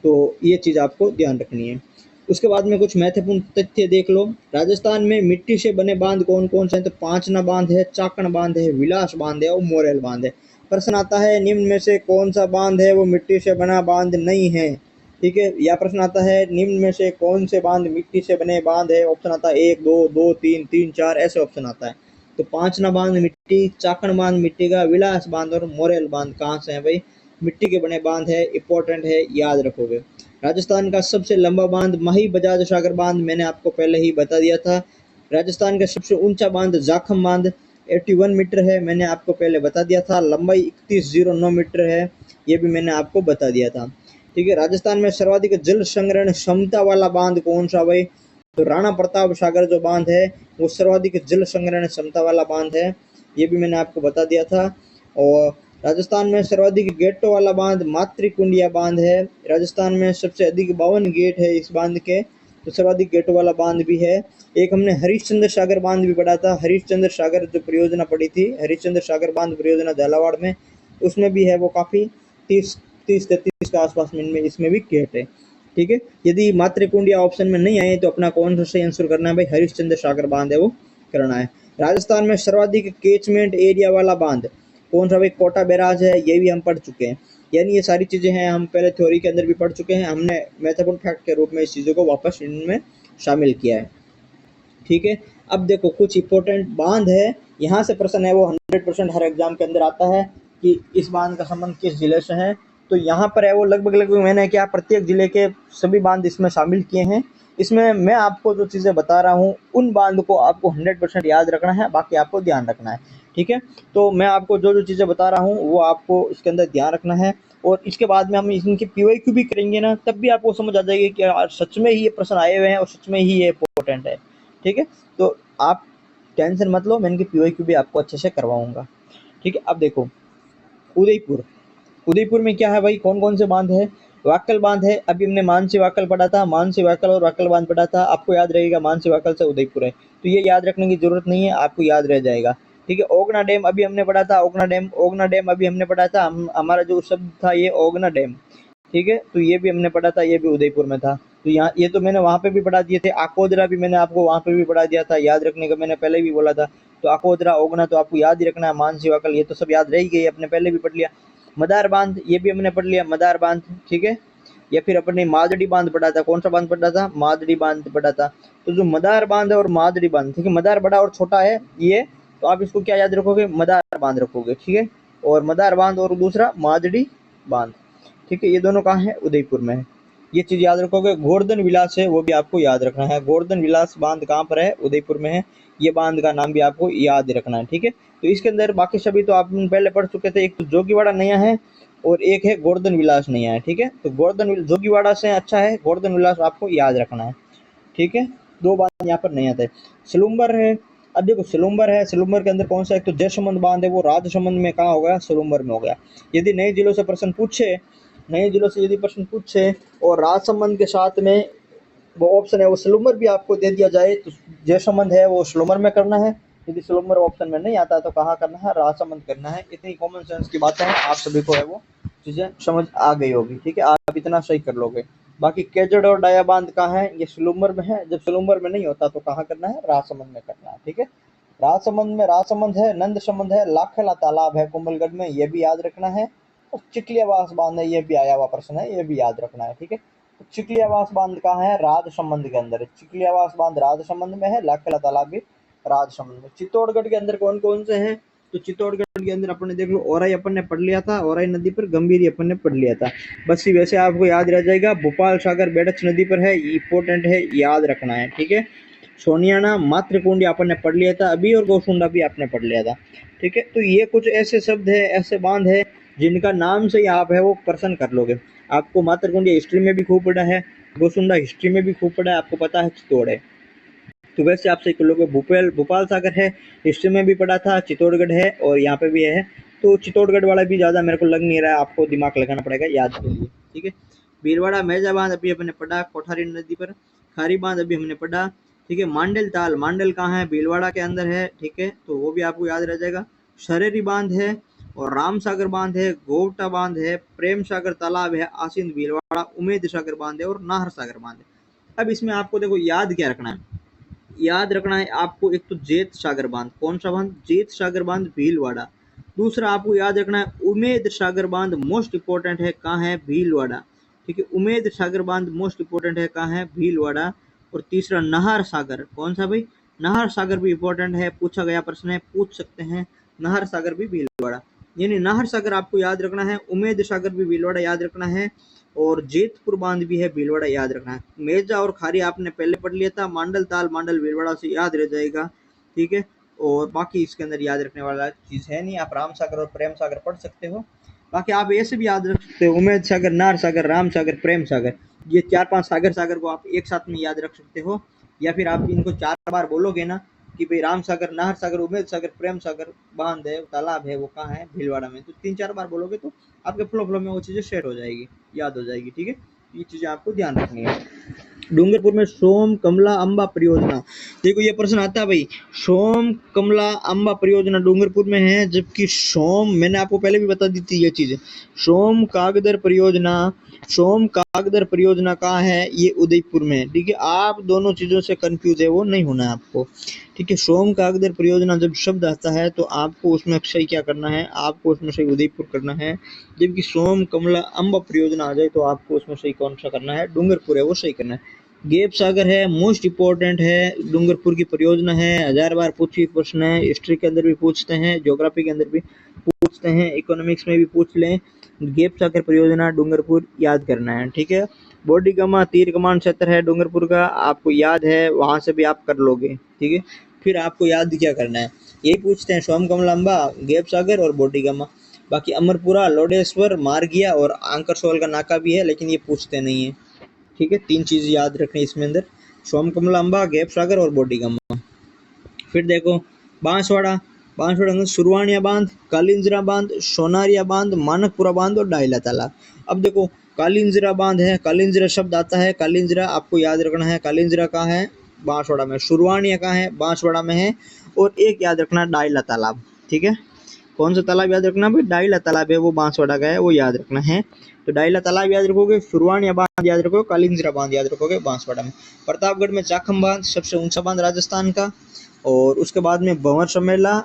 Speaker 1: तो ये चीज आपको ध्यान रखनी है। उसके बाद में कुछ महत्वपूर्ण तथ्य देख लो। राजस्थान में मिट्टी से बने बांध कौन कौन से हैं, तो पांचना बांध है, चाकण बांध है, विलास बांध है और मोरेल बांध है। प्रश्न आता है, निम्न में से कौन सा बांध है वो मिट्टी से बना बांध नहीं है। ठीक है, या प्रश्न आता है, निम्न में से कौन से बांध मिट्टी से बने बांध है। ऑप्शन आता है 1 2 2 3 3 4, ऐसे ऑप्शन आता है। तो पांचना बांध मिट्टी, चाकण बांध मिट्टी का, विलास बांध और मोरेल बांध कहाँ से है भाई, मिट्टी के बने बांध है, इंपॉर्टेंट है, याद रखोगे। राजस्थान का सबसे लंबा बांध माही बजाज सागर बांध, मैंने आपको पहले ही बता दिया था। राजस्थान का सबसे ऊंचा बांध जाखम बांध 81 मीटर है, मैंने आपको पहले बता दिया था। लंबाई 3109 मीटर है, ये भी मैंने आपको बता दिया था। ठीक है, राजस्थान में सर्वाधिक जल संग्रहण क्षमता वाला बांध कौन सा भाई? तो राणा प्रताप सागर जो बांध है वो सर्वाधिक जल संग्रहण क्षमता वाला बांध है, ये भी मैंने आपको बता दिया था। और राजस्थान में सर्वाधिक गेटों वाला बांध मातृकुंडिया बांध है। राजस्थान में सबसे अधिक 52 गेट है इस बांध के, तो सर्वाधिक गेटों वाला बांध भी है। एक हमने हरिश्चंद्र सागर बांध भी पढ़ा था, हरिश्चंद्र सागर जो परियोजना पड़ी थी, हरिश्चंद्र सागर बांध परियोजना झालावाड़ में, उसमें भी है वो काफ़ी 30-33 के आसपास में इसमें भी गेट है। ठीक है, यदि मातृकुंडिया ऑप्शन में नहीं आए तो अपना कौन सा सही आंसर करना है भाई? हरिश्चंद्र सागर बांध है वो करना है। राजस्थान में सर्वाधिक कैचमेंट एरिया वाला बांध कौन सा भाई? कोटा बैराज है, ये भी हम पढ़ चुके हैं। यानी ये सारी चीज़ें हैं हम पहले थ्योरी के अंदर भी पढ़ चुके हैं, हमने महत्वपूर्ण फैक्ट के रूप में इस चीज़ों को वापस इनमें शामिल किया है। ठीक है, अब देखो कुछ इंपॉर्टेंट बांध है, यहाँ से प्रश्न है वो 100% हर एग्जाम के अंदर आता है कि इस बांध का संबंध किस जिले से है। तो यहाँ पर है वो लगभग मैंने क्या प्रत्येक जिले के सभी बांध इसमें शामिल किए हैं। इसमें मैं आपको जो चीज़ें बता रहा हूँ उन बांध को आपको 100% याद रखना है, बाकी आपको ध्यान रखना है। ठीक है, तो मैं आपको जो जो चीज़ें बता रहा हूँ वो आपको इसके अंदर ध्यान रखना है, और इसके बाद में हम इनकी PYQ भी करेंगे ना, तब भी आपको समझ आ जाएगी कि यार सच में ही ये प्रश्न आए हुए हैं और सच में ही ये इंपॉर्टेंट है। ठीक है, तो आप टेंशन मत लो, मैं इनकी PYQ भी आपको अच्छे से करवाऊंगा। ठीक है, अब देखो उदयपुर, उदयपुर में क्या है भाई? कौन कौन से बांध है? वाकल बांध है, अभी हमने मानसी वाकल पढ़ा था, मानसी वाकल और वाकल बांध पढ़ा था, आपको याद रहेगा मानसी वाकल से उदयपुर है, तो ये याद रखने की जरूरत नहीं है, आपको याद रह जाएगा। ठीक है, ओगना डैम अभी हमने पढ़ा था, ओगना डैम अभी हमने पढ़ा था, हमारा जो शब्द था ये ओगना डैम। ठीक है, तो ये भी हमने पढ़ा था, ये भी उदयपुर में था। तो यहाँ ये तो मैंने वहाँ पे भी पढ़ा दिए थे। आकोदरा भी मैंने आपको वहाँ पे भी पढ़ा दिया था, याद रखने का मैंने पहले भी बोला था। तो आकोदरा ओगना तो आपको याद ही रखना है, मानसी वाकल ये तो सब याद रह ही गई, अपने पहले भी पढ़ लिया। मदार बांध ये भी हमने पढ़ लिया, मदार बांध। ठीक है, या फिर अपने मादड़ी बांध पढ़ा था, कौन सा बांध पढ़ा था? मादड़ी बांध पढ़ा था। तो जो मदार बांध है और मादड़ी बांध, ठीक है, मदार बड़ा और छोटा है ये, तो आप इसको क्या याद रखोगे? मदार बांध रखोगे। ठीक है, और मदार बांध और दूसरा मादड़ी बांध। ठीक है, ये दोनों कहाँ है? उदयपुर में है, ये चीज याद रखोगे। गोवर्धन विलास है वो भी आपको याद रखना है, गोवर्धन विलास बांध कहाँ पर है? उदयपुर में है, ये बांध का नाम भी आपको याद रखना है। ठीक है, तो इसके अंदर बाकी सभी तो आप पहले पढ़ चुके थे, एक तो जोगीवाड़ा नया है और एक है गोवर्धन विलास नया है। ठीक है, तो जोगीवाड़ा से अच्छा है, गोवर्धन विलास आपको याद रखना है। ठीक है, दो बांध यहाँ पर नहीं आते। सलूम्बर है, अब देखो सलूम्बर है, सलूम्बर के अंदर कौन सा? एक तो जयसमंद बांध है, वो राजसमंद में कहाँ हो गया? सलूम्बर में हो गया। यदि नए जिलों से प्रश्न पूछे, नए जिलों से यदि प्रश्न पूछे और राजसमंद के साथ में वो ऑप्शन है वो सलूम्बर भी आपको दे दिया जाए, तो जयसमंद है वो सलूम्बर में करना है। यदि सलूम्बर ऑप्शन में नहीं आता तो कहाँ करना है? राजसमंद करना है। इतनी कॉमन सेंस की बातें हैं, आप सभी को है वो चीजें समझ आ गई होगी। ठीक है, आप इतना सही कर लोगे। बाकी केजड़ और डाया बांध कहाँ है? ये सलूम्बर में है, जब सलूम्बर में नहीं होता तो कहाँ करना है? राजसमंद में करना है। ठीक है, राजसमंद में राजसमंद है, नंद समंद है, लाखेला तालाब है कुंभलगढ़ में, ये भी याद रखना है। और चिकलियावास बांध है, ये भी आया हुआ प्रश्न है, ये भी याद रखना है। ठीक है, तो चिकलियावास बांध कहाँ है? राजसमंद के अंदर है, चिकलियावास बांध राजसमंद में है, लाखेला तालाब भी राजसमंद में। चित्तौड़गढ़ के अंदर कौन कौन से हैं? तो चित्तौड़गढ़ के अंदर अपन ने देख लो, औराई अपन ने पढ़ लिया था, औराई नदी पर गंभीरी अपन ने पढ़ लिया था। बस वैसे आपको याद रह जाएगा। भोपाल सागर बेड़च नदी पर है, इंपॉर्टेंट है, याद रखना है। ठीक है, सोनियाना मातृकुंडी अपन ने पढ़ लिया था अभी, और गोसुंडा भी आपने पढ़ लिया था। ठीक है, तो ये कुछ ऐसे शब्द है, ऐसे बांध है जिनका नाम से ही आप है वो प्रश्न कर लोगे। आपको मातृकुंडी हिस्ट्री में भी खूब पढ़ा है, गोसुंडा हिस्ट्री में भी खूब पढ़ा है, आपको पता है चित्तौड़ है, तो वैसे आप सही कर लोगे। भोपाल सागर है, हिस्ट्री में भी पढ़ा था, चित्तौड़गढ़ है और यहाँ पे भी है, तो चित्तौड़गढ़ वाला भी ज़्यादा मेरे को लग नहीं रहा है, आपको दिमाग लगाना पड़ेगा याद के लिए। ठीक है, भीलवाड़ा मेजा बांध अभी हमने पढ़ा, कोठारी नदी पर। खारी बांध अभी हमने पढ़ा। ठीक है, मांडल ताल, मांडल कहाँ है? भीलवाड़ा के अंदर है। ठीक है, तो वो भी आपको याद रह जाएगा। शरेरी बांध है और राम सागर बांध है, गोवटा बांध है, प्रेम सागर तालाब है, आसिंद भीलवाड़ा, उमेद सागर बांध है और नाहर सागर बांध है। अब इसमें आपको देखो याद क्या रखना है? याद रखना है आपको, एक तो जेत सागर बांध, कौन सा बांध? जेत सागर बांध भीलवाड़ा। दूसरा आपको याद रखना है उमेद सागर बांध, मोस्ट इंपॉर्टेंट है, कहाँ है? भीलवाड़ा। ठीक है, उमेद सागर बांध मोस्ट इंपॉर्टेंट है, कहाँ है? भीलवाड़ा। और तीसरा नाहर सागर, कौन सा भाई? नाहर सागर भी इंपॉर्टेंट है, पूछा गया प्रश्न है, पूछ सकते हैं, नाहर सागर भी भीलवाड़ा। यानी नाहर सागर आपको याद रखना है, उमेद सागर भी भीलवाड़ा याद रखना है, और जेतपुर बांध भी है भीलवाड़ा याद रखना है। मेजा और खारी आपने पहले पढ़ लिया था, मांडल ताल मांडल भीलवाड़ा से याद रह जाएगा, ठीक है। और बाकी इसके अंदर याद रखने वाला चीज है नहीं, आप राम सागर और प्रेम सागर पढ़ सकते हो। बाकी आप ऐसे भी याद रख सकते हो, उमेद सागर, नाहर सागर, राम सागर, प्रेम सागर, ये 4-5 सागर को आप एक साथ में याद रख सकते हो। या फिर आप इनको 4 बार बोलोगे ना कि भाई राम सागर, नाहर सागर, उमेद सागर, प्रेम सागर बांध है, तालाब है, वो कहाँ है, भीलवाड़ा में, तो 3-4 बार बोलोगे तो आपके फ्लो में वो चीज़ें सेट हो जाएगी, याद हो जाएगी, ठीक है। ये चीज़ें आपको ध्यान रखनी है। डूंगरपुर में सोम कमला अम्बा परियोजना, देखो ये प्रश्न आता है भाई, सोम कमला अम्बा परियोजना डूंगरपुर में है, जबकि सोम, मैंने आपको पहले भी बता दी थी ये चीज, सोम कागदर परियोजना, सोम कागदर परियोजना कहाँ है, ये उदयपुर में है, ठीक है। आप दोनों चीजों से कंफ्यूज है वो नहीं होना है आपको, ठीक है। सोम कागदर परियोजना जब शब्द आता है तो आपको उसमें सही क्या करना है, आपको उसमें सही उदयपुर करना है, जबकि सोम कमला अम्बा परियोजना आ जाए तो आपको उसमें सही कौन सा करना है, डूंगरपुर है वो सही करना है। गेप सागर है, मोस्ट इम्पोर्टेंट है, डूंगरपुर की परियोजना है, 1000 बार पूछी प्रश्न है, हिस्ट्री के अंदर भी पूछते हैं, ज्योग्राफी के अंदर भी पूछते हैं, इकोनॉमिक्स में भी पूछ लें। गेप सागर परियोजना डूंगरपुर याद करना है, ठीक है। बोडीगमा तीर कमान क्षेत्र है डूंगरपुर का, आपको याद है, वहां से भी आप कर लोगे, ठीक है। फिर आपको याद क्या करना है, यही पूछते हैं, सोम कमलांबा, गेप सागर और बोडीगमा। बाकी अमरपुरा, लोडेश्वर, मारगिया और आंकरसोल का नाका भी है, लेकिन ये पूछते नहीं है, ठीक है। 3 चीज याद रखनी है इसमें अंदर, सोम कमलांबा, गैप सागर और बोडीगम्मा। फिर देखो बांसवाड़ा, बांसवाड़ा में सुरवानिया बांध, कालिंजरा बांध, सोनारिया बांध, मानकपुरा बांध और डाइला तालाब। अब देखो कालिंजरा बांध है, कालिंजरा शब्द आता है, कालिंजरा आपको याद रखना है, कालिंजरा कहाँ है, बांसवाड़ा में। सुरवानिया कहाँ है, बांसवाड़ा में है। और एक याद रखना डाइला तालाब, ठीक है। कौन सा तालाब याद रखना भाई, डाइला तालाब है वो बांसवाड़ा का है, वो याद रखना है। तो डाइला तालाब याद रखोगे, सुरवानिया बांध याद रखोगे, कालिंजरा बांध याद रखोगे बांसवाड़ा में। प्रतापगढ़ में चाखम बांध, सबसे ऊंचा बांध राजस्थान का। और उसके बाद में भंवर समेला,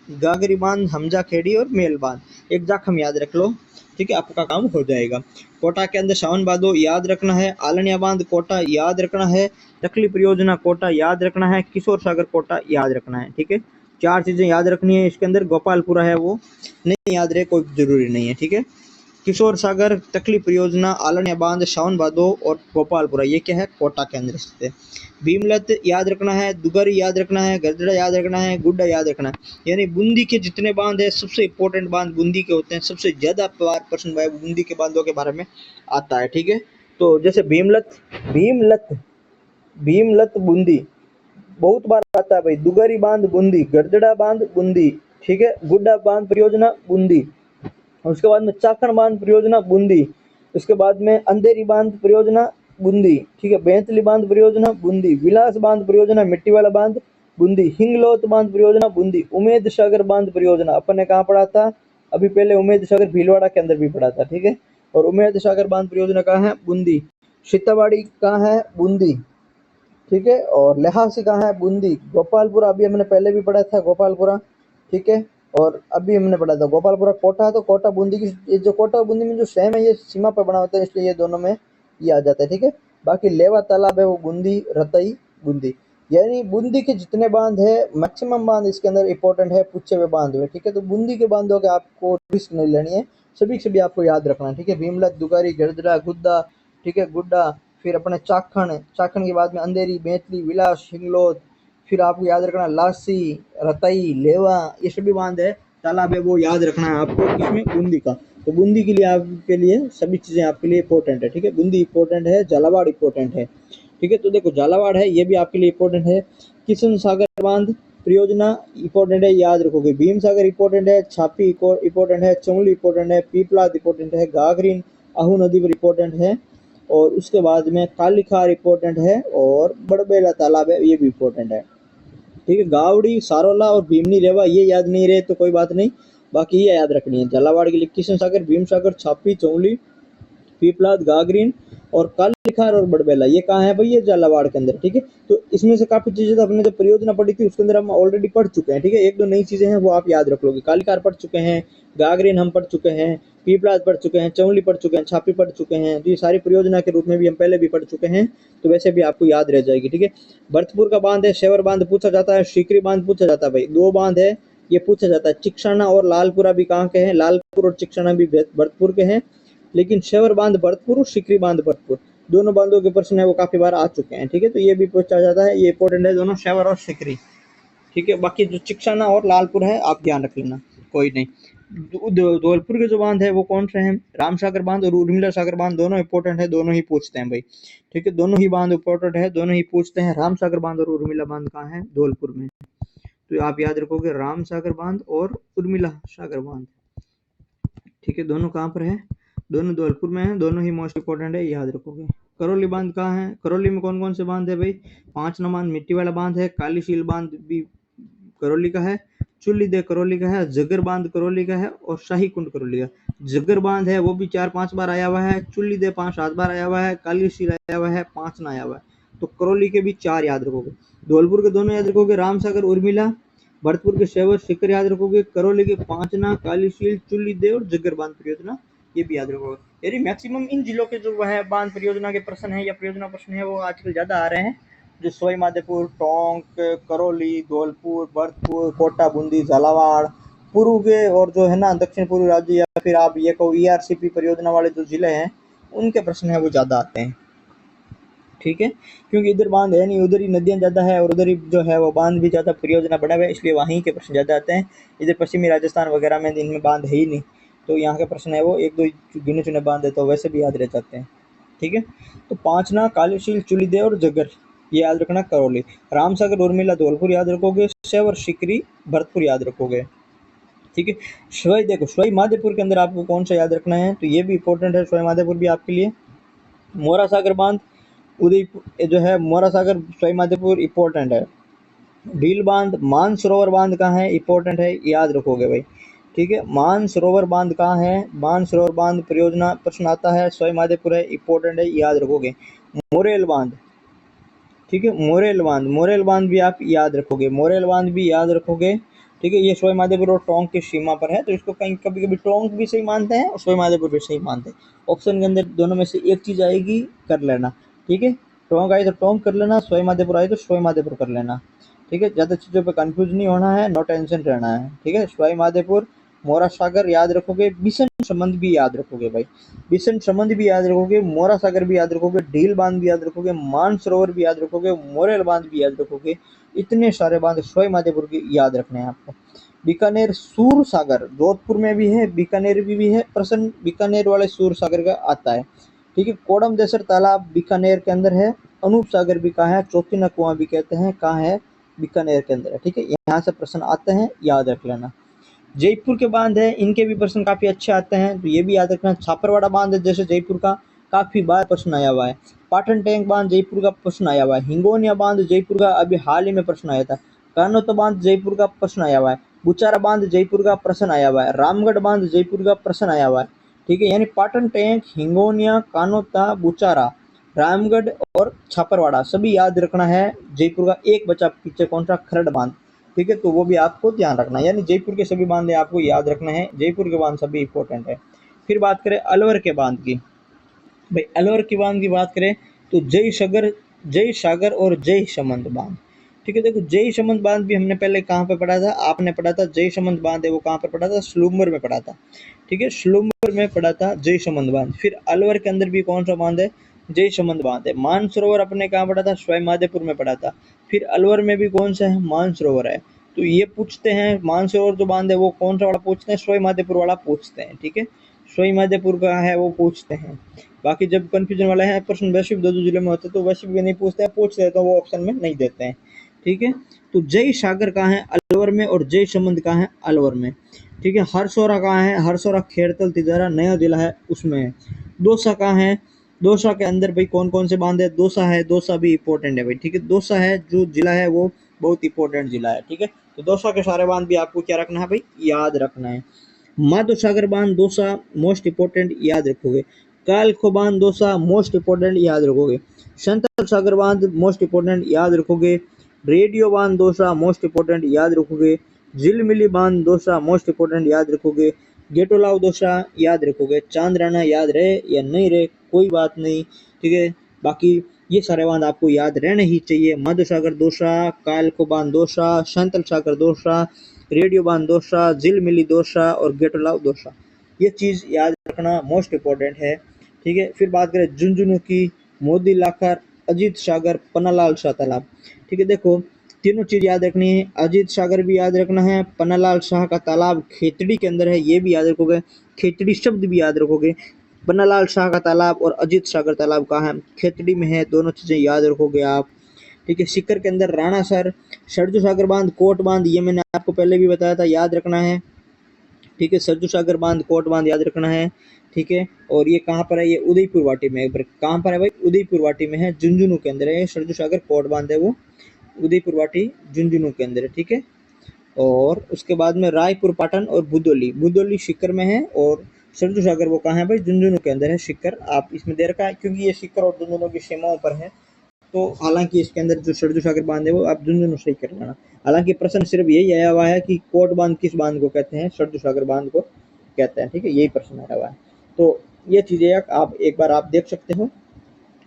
Speaker 1: गागरी बांध, हमजा खेड़ी और मेल बांध। एक जाखम याद रख लो, ठीक है, आपका काम हो जाएगा। कोटा के अंदर सावन भादो याद रखना है, आलनिया बांध कोटा याद रखना है, टकली परियोजना कोटा याद रखना है, किशोर सागर कोटा याद रखना है, ठीक है। 4 चीजें याद रखनी है इसके अंदर। गोपालपुरा है वो नहीं याद रहे, कोई जरूरी नहीं है, ठीक है। किशोर सागर, टकली परियोजना, आलनिया बांध, सावन भादो और गोपालपुरा, ये क्या है, कोटा के अंदर स्थित है। भीमलत याद रखना है, दुगारी याद रखना है, गरदड़ा याद रखना है, गुड्डा याद रखना है। यानी बूंदी के जितने बांध है, सबसे इंपॉर्टेंट बांध बूंदी के होते हैं, सबसे ज्यादा प्रश्न बूंदी के बांधों के बारे में आता है, ठीक है। तो जैसे भीमलत, भीमलत, भीमलत बूंदी बहुत बार आता है भाई, दुगारी बांध बूंदी, गरदड़ा बांध बूंदी, ठीक है, गुड्डा बांध परियोजना बूंदी। उसके बाद में चाकण बांध परियोजना बूंदी, उसके बाद में अंधेरी बांध परियोजना बूंदी, ठीक है, बेंतली बांध परियोजना बूंदी, विलास बांध परियोजना मिट्टी वाला बांध बूंदी, हिंगलोत बांध परियोजना बूंदी, उमेद सागर बांध परियोजना अपन ने कहाँ पढ़ा था, अभी पहले उमेद सागर भीलवाड़ा के अंदर भी पढ़ा था, ठीक है। और उमेद सागर बांध परियोजना कहाँ है, बूंदी। सीतावाड़ी कहाँ है, बूंदी, ठीक है। और लहासी कहाँ है, बूंदी। गोपालपुरा अभी हमने पहले भी पढ़ा था, गोपालपुरा, ठीक है। और अभी हमने पढ़ा था गोपालपुरा कोटा, तो कोटा बूंदी की, ये जो कोटा और बूंदी में जो सेम है, ये सीमा पर बना होता है, इसलिए ये दोनों में ये आ जाता है, ठीक है। बाकी लेवा तालाब है वो बूंदी, रतई बूंदी। यानी बूंदी के जितने बांध है, मैक्सिमम बांध इसके अंदर इंपॉर्टेंट है, पूछे हुए बांध हुए, ठीक है। तो बूंदी के बांधों के आपको रिस्क नहीं लेनी है, सभी आपको याद रखना है, ठीक है। भीमलत, दुगारी, गरदरा, गुद्दा, ठीक है, गुड्डा, फिर अपने चाखण, चाखण के बाद में अंधेरी, बेंतली, विलास, हिंगलोत, फिर आपको याद रखना लासी, रतई, लेवा, ये सभी बांध है, तालाब है, वो याद रखना है आपको इसमें बूंदी का। तो बूंदी के लिए आपके लिए सभी चीजें आपके लिए इंपॉर्टेंट है, ठीक है। बूंदी इंपॉर्टेंट है, झालावाड़ इंपॉर्टेंट है, ठीक है। तो देखो झालावाड़ है, ये भी आपके लिए इंपॉर्टेंट है। किशन सागर बांध परियोजना इंपॉर्टेंट है, याद रखोगे। भीम सागर इंपॉर्टेंट है, छापी इंपॉर्टेंट है, चौली इंपॉर्टेंट है, पीपला इंपॉर्टेंट है, घाघरीन आहू नदी पर इंपॉर्टेंट है। और उसके बाद में कालीखार इंपॉर्टेंट है, और बड़बेला तालाब है, ये भी इंपॉर्टेंट है, ठीक है। गावड़ी, सारोला और भीमनी रेवा ये याद नहीं रहे तो कोई बात नहीं, बाकी ये याद रखनी है। झालावाड़ के लिए किशन सागर, भीम सागर, छापी, चौली, पीपलाद, गागरीन और कालीखार और बड़बेला, ये कहाँ है भाई, ये झालावाड़ के अंदर, ठीक है। तो इसमें से काफी चीजें तो अपने जो परियोजना पढ़ी थी उसके अंदर हम ऑलरेडी पढ़ चुके हैं, ठीक है। 1-2 नई चीजें हैं वो आप याद रख लोगे। कालीखार पढ़ चुके हैं, गागरीन हम पढ़ चुके हैं, पीपलाद पढ़ चुके हैं, चौली पढ़ चुके हैं, छापी पढ़ चुके हैं, तो ये सारी परियोजना के रूप में भी हम पहले भी पढ़ चुके हैं, तो वैसे भी आपको याद रह जाएगी, ठीक है। भरतपुर का बांध है, शेवर बांध पूछा जाता है, सीकरी बांध पूछा जाता है भाई, 2 बांध है, ये पूछा जाता है। चिकसाना और लालपुरा भी कहाँ के हैं? लालपुर और चिकसाना भी भरतपुर के हैं, लेकिन शेवर बांध भरतपुर और सिकरी बांध भरतपुर, दोनों बांधों के प्रश्न है वो काफी बार आ चुके हैं। ठीक है, तो ये भी पूछा जाता है, ये इंपॉर्टेंट है दोनों, शेवर और सिकरी। ठीक है, बाकी जो चिकसाना और लालपुर है आप ध्यान रख लेना, कोई नहीं। धौलपुर के जो बांध है वो कौन से हैं? रामसागर बांध और उर्मिला सागर बांध, दोनों इंपॉर्टेंट है, दोनों ही पूछते हैं भाई। ठीक है, दोनों ही बांध इंपॉर्टेंट है, दोनों ही पूछते हैं। रामसागर बांध और उर्मिला बांध कहाँ है? धौलपुर में। तो आप याद रखोगे राम सागर बांध और उर्मिला सागर बांध। ठीक है, दोनों कहाँ पर है? दोनों धौलपुर में है, दोनों ही मोस्ट इंपॉर्टेंट है, याद रखोगे। करौली बांध कहाँ है? करौली में कौन कौन से बांध है भाई? 5 नंबर बांध मिट्टी वाला बांध है, कालीशील बांध भी करौली का है, चुल्ली दे करौली का है, जगर बांध करौली का है और शाही कुंड करौली का। जगर बांध है वो भी 4-5 बार आया हुआ है, चुल्ली दे 5-7 बार आया हुआ है, कालीशील आया हुआ है, 5 ना आया हुआ है। तो करौली के भी 4 याद रखोगे। धौलपुर के दोनों याद रखोगे, रामसागर उर्मिला। भरतपुर के शेवर शिखर याद रखोगे, करौली के 5 ना, कालीशील, चुल्ली दे और जगर बांध परियोजना, ये भी याद रखोगे। यानी मैक्सिमम इन जिलों के जो है बांध परियोजना के प्रश्न है या परियोजना प्रश्न है वो आजकल ज्यादा आ रहे हैं, जो सवाई माधोपुर, टोंक, करौली, धौलपुर, भरतपुर, कोटा, बूंदी, झालावाड़, पूर्व के और जो है ना दक्षिण पूर्व राज्य, या फिर आप ये कहो ईआरसीपी परियोजना वाले जो जिले हैं उनके प्रश्न है वो ज्यादा आते हैं। ठीक है, क्योंकि इधर बांध है नहीं, उधर ही नदियां ज्यादा है और उधर ही जो है वो बांध भी ज्यादा, परियोजना बड़ा हुआ है, इसलिए वहीं के प्रश्न ज्यादा आते हैं। इधर पश्चिमी राजस्थान वगैरह में इनमें बांध है ही नहीं, तो यहाँ के प्रश्न है वो 1-2 गिने चुने बांध है तो वैसे भी याद रह जाते हैं। ठीक है, तो 5 ना, कालीशील, चुलीदे और जगर, ये याद रखना। करौली, रामसागर, उर्मिला, धौलपुर याद रखोगे, शेवर, शिकरी, भरतपुर याद रखोगे। ठीक है, सवाई देखो, सवाई माधोपुर के अंदर आपको कौन सा याद रखना है, तो ये भी इंपॉर्टेंट है, सवाई माधोपुर भी आपके लिए। मोरा सागर बांध उदयपुर जो है, मोरा सागर सवाई माधोपुर इंपॉर्टेंट है। डील बांध, मानसरोवर बांध कहाँ है? इंपॉर्टेंट है, याद रखोगे भाई। ठीक है, मानसरोवर बांध कहाँ है? मानसरोवर बांध परियोजना प्रश्न आता है, सवाई माधोपुर है, इंपॉर्टेंट है, याद रखोगे। मोरेल बांध, ठीक है, मोरेल बांध, मोरेल बांध भी आप याद रखोगे, मोरेल बांध भी याद रखोगे। ठीक है, ये सवाई माधोपुर और टोंक की सीमा पर है, तो इसको कहीं कभी कभी टोंक भी सही मानते हैं और सवाई माधोपुर भी सही मानते हैं। ऑप्शन के अंदर दोनों में से एक चीज आएगी, कर लेना। ठीक है, टोंक आई तो टोंक कर लेना, सवाई माधोपुर आई तो सवाई माधोपुर कर लेना। ठीक है, ज्यादा चीजों पे कंफ्यूज नहीं होना है, नो टेंशन रहना है। ठीक है, सवाई माधोपुर, मोरा सागर याद रखोगे, बिशन संबंध भी याद रखोगे भाई, बिशन संबंध भी याद रखोगे, मोरा सागर भी याद रखोगे, डील बांध भी याद रखोगे, मानसरोवर भी याद रखोगे, मोरेल बांध भी याद रखोगे। इतने सारे बांध सवाई माधोपुर के याद रखने हैं आपको। बीकानेर सूर सागर जोधपुर में भी है, बीकानेर भी है, प्रश्न बीकानेर वाले सूर सागर का आता है। ठीक है, कोडम देसर तालाब बीकानेर के अंदर है, अनूप सागर भी कहाँ है? चौथीना कुआं भी कहते हैं, कहाँ है? बीकानेर के अंदर है। ठीक है, यहाँ से प्रश्न आते हैं, याद रख लेना। जयपुर के बांध है, इनके भी प्रश्न काफी अच्छे आते हैं, तो ये भी याद रखना। छापरवाड़ा बांध है जैसे जयपुर का, काफी बार प्रश्न आया हुआ है। पाटन टैंक बांध जयपुर का प्रश्न आया हुआ है। हिंगोनिया बांध जयपुर का अभी हाल ही में प्रश्न आया था। कानोता बांध जयपुर का प्रश्न आया हुआ है। बुचारा बांध जयपुर का प्रश्न आया हुआ है। रामगढ़ बांध जयपुर का प्रश्न आया हुआ है। ठीक है, यानी पाटन टैंक, हिंगोनिया, कानोता, बुचारा, रामगढ़ और छापरवाड़ा सभी याद रखना है। जयपुर का एक बचा पीछे, कौन सा? खरड़ बांध। ठीक है, तो वो भी आपको ध्यान रखना है, यानी जयपुर के सभी बांध आपको याद रखना है, जयपुर के बांध सभी इंपॉर्टेंट है। फिर बात करें अलवर के बांध की, भाई अलवर के बांध की बात करें तो जय सागर और जय समंद बांध। ठीक है, देखो जय समंद बांध भी हमने पहले कहाँ पे पढ़ा था? आपने पढ़ा था जय समंद बांध है वो कहाँ पर पढ़ा था? स्लूमर में पढ़ा था। ठीक है, स्लूमर में पढ़ा था जय समंद बांध। फिर अलवर के अंदर भी कौन सा बांध है? जय समंद बांध है। मानसरोवर अपने कहाँ पढ़ा था? सवाई माधोपुर में पढ़ा था। फिर अलवर में भी कौन सा है? मानसरोवर है। तो ये पूछते हैं मानसरोवर जो बांध है वो कौन सा वाला पूछते हैं? सवाई माधोपुर वाला पूछते हैं। ठीक है, सवाई माधोपुर का है वो पूछते हैं। बाकी जब कंफ्यूजन वाला है प्रश्न वैश्विक दो जिले में होते तो वैश्विक भी नहीं पूछते हैं, पूछ लेते हैं वो ऑप्शन में नहीं देते हैं। ठीक है, तो जय सागर कहाँ है? अलवर में। और जय समंद कहाँ है? अलवर में। ठीक है, हरसौरा कहाँ है? हरसौरा खेड़तल तिजारा नया जिला है उसमें है। दौसा कहाँ है? दौसा के अंदर भाई कौन कौन से बांध है? दौसा है, दौसा भी इंपॉर्टेंट है भाई। ठीक है, दौसा है जो जिला है वो बहुत इंपॉर्टेंट जिला है। ठीक है, तो दौसा के सारे बांध भी आपको क्या रखना है भाई? याद रखना है। माधो सागर बांध दौसा मोस्ट इंपॉर्टेंट, याद रखोगे। कालखो बांध दौसा मोस्ट इंपॉर्टेंट, याद रखोगे। संतल सागर बांध मोस्ट इंपॉर्टेंट, याद रखोगे। रेडियो बांध दौसा मोस्ट इंपॉर्टेंट, याद रखोगे। झिलमिली बांध दौसा मोस्ट इंपॉर्टेंट, याद रखोगे। गेटोलाव दौसा याद रखोगे। चांदराना याद रहे या नहीं रहे कोई बात नहीं। ठीक है, बाकी ये सारे बांध आपको याद रहने ही चाहिए। माधो सागर दौसा, कालखो बांध दौसा, संतल सागर दौसा, रेडियो बांध दौसा, झील मिली दौसा और गेटोलाव दौसा। ये चीज़ याद रखना मोस्ट इम्पोर्टेंट है, ठीक है। फिर बात करें झुंझुनू की, मोदी लाकर, अजीत सागर, पन्नालाल शाह तालाब, ठीक है। देखो तीनों चीज़ याद रखनी है, अजीत सागर भी याद रखना है, पन्नालाल शाह का तालाब खेतड़ी के अंदर है ये भी याद रखोगे, खेतड़ी शब्द भी याद रखोगे। पन्नालाल शाह का तालाब और अजीत सागर तालाब कहाँ है, खेतड़ी में है, दोनों चीज़ें याद रखोगे आप, ठीक है। सीकर के अंदर राणा सर, सरजू सागर बांध, कोट बांध, ये मैंने आपको पहले भी बताया था, याद रखना है, ठीक है। सरजू सागर बांध, कोट बांध याद रखना है, ठीक है। और ये कहाँ पर है, ये उदयपुर वाटी में है, कहाँ पर है भाई, उदयपुर वाटी में है, झुंझुनू के अंदर है। सरजू सागर कोट बांध है वो उदयपुर वाटी झुंझुनू के अंदर है, ठीक है। और उसके बाद में रायपुर पाटन और बुदौली, बुदौली सीकर में है, और सरजू सागर वो कहाँ है भाई, झुंझुनू के अंदर है। सीकर आप इसमें दे रखा है क्योंकि ये सीकर और झुंझुनू की सीमाओं पर है, तो हालांकि इसके अंदर जो सरजू सागर बांध है वो आप झुंझुनू सही कर लेना। हालांकि प्रश्न सिर्फ यही आया हुआ है कि कोट बांध किस बांध को कहते हैं, सरजू सागर बांध को कहते हैं, ठीक है, यही प्रश्न आया हुआ है। तो ये चीजें आप एक बार आप देख सकते हो,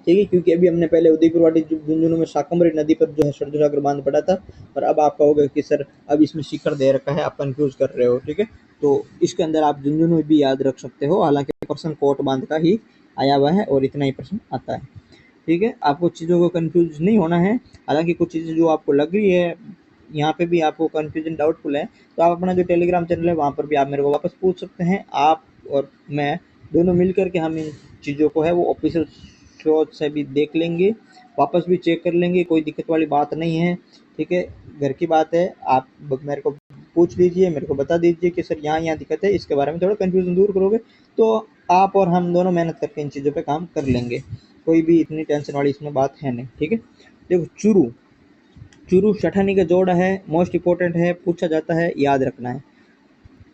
Speaker 1: ठीक है, क्योंकि अभी हमने पहले उदयपुर वाटी झुंझुनू में शाकंभरी नदी पर जो है सरजू सागर बांध पड़ा था, और अब आप कहोगे कि सर अब इसमें शिखर दे रखा है, आप कंफ्यूज कर रहे हो, ठीक है। तो इसके अंदर आप झुंझुनू भी याद रख सकते हो, हालांकि प्रश्न कोट बांध का ही आया हुआ है और इतना ही प्रश्न आता है, ठीक है। आपको चीज़ों को कंफ्यूज नहीं होना है, हालांकि कुछ चीज़ें जो आपको लग रही है यहाँ पे भी आपको कंफ्यूजन डाउटफुल है, तो आप अपना जो टेलीग्राम चैनल है वहाँ पर भी आप मेरे को वापस पूछ सकते हैं, आप और मैं दोनों मिल करके हम इन चीज़ों को है वो ऑफिशियल स्रोत से भी देख लेंगे, वापस भी चेक कर लेंगे, कोई दिक्कत वाली बात नहीं है, ठीक है। घर की बात है, आप मेरे को पूछ लीजिए, मेरे को बता दीजिए कि सर यहाँ दिक्कत है, इसके बारे में थोड़ा कन्फ्यूजन दूर करोगे तो आप और हम दोनों मेहनत करके इन चीज़ों पे काम कर लेंगे, कोई भी इतनी टेंशन वाली इसमें बात है नहीं, ठीक है। देखो चुरू, चुरू शठानी का जोड़ा है, मोस्ट इंपॉर्टेंट है, पूछा जाता है, याद रखना है,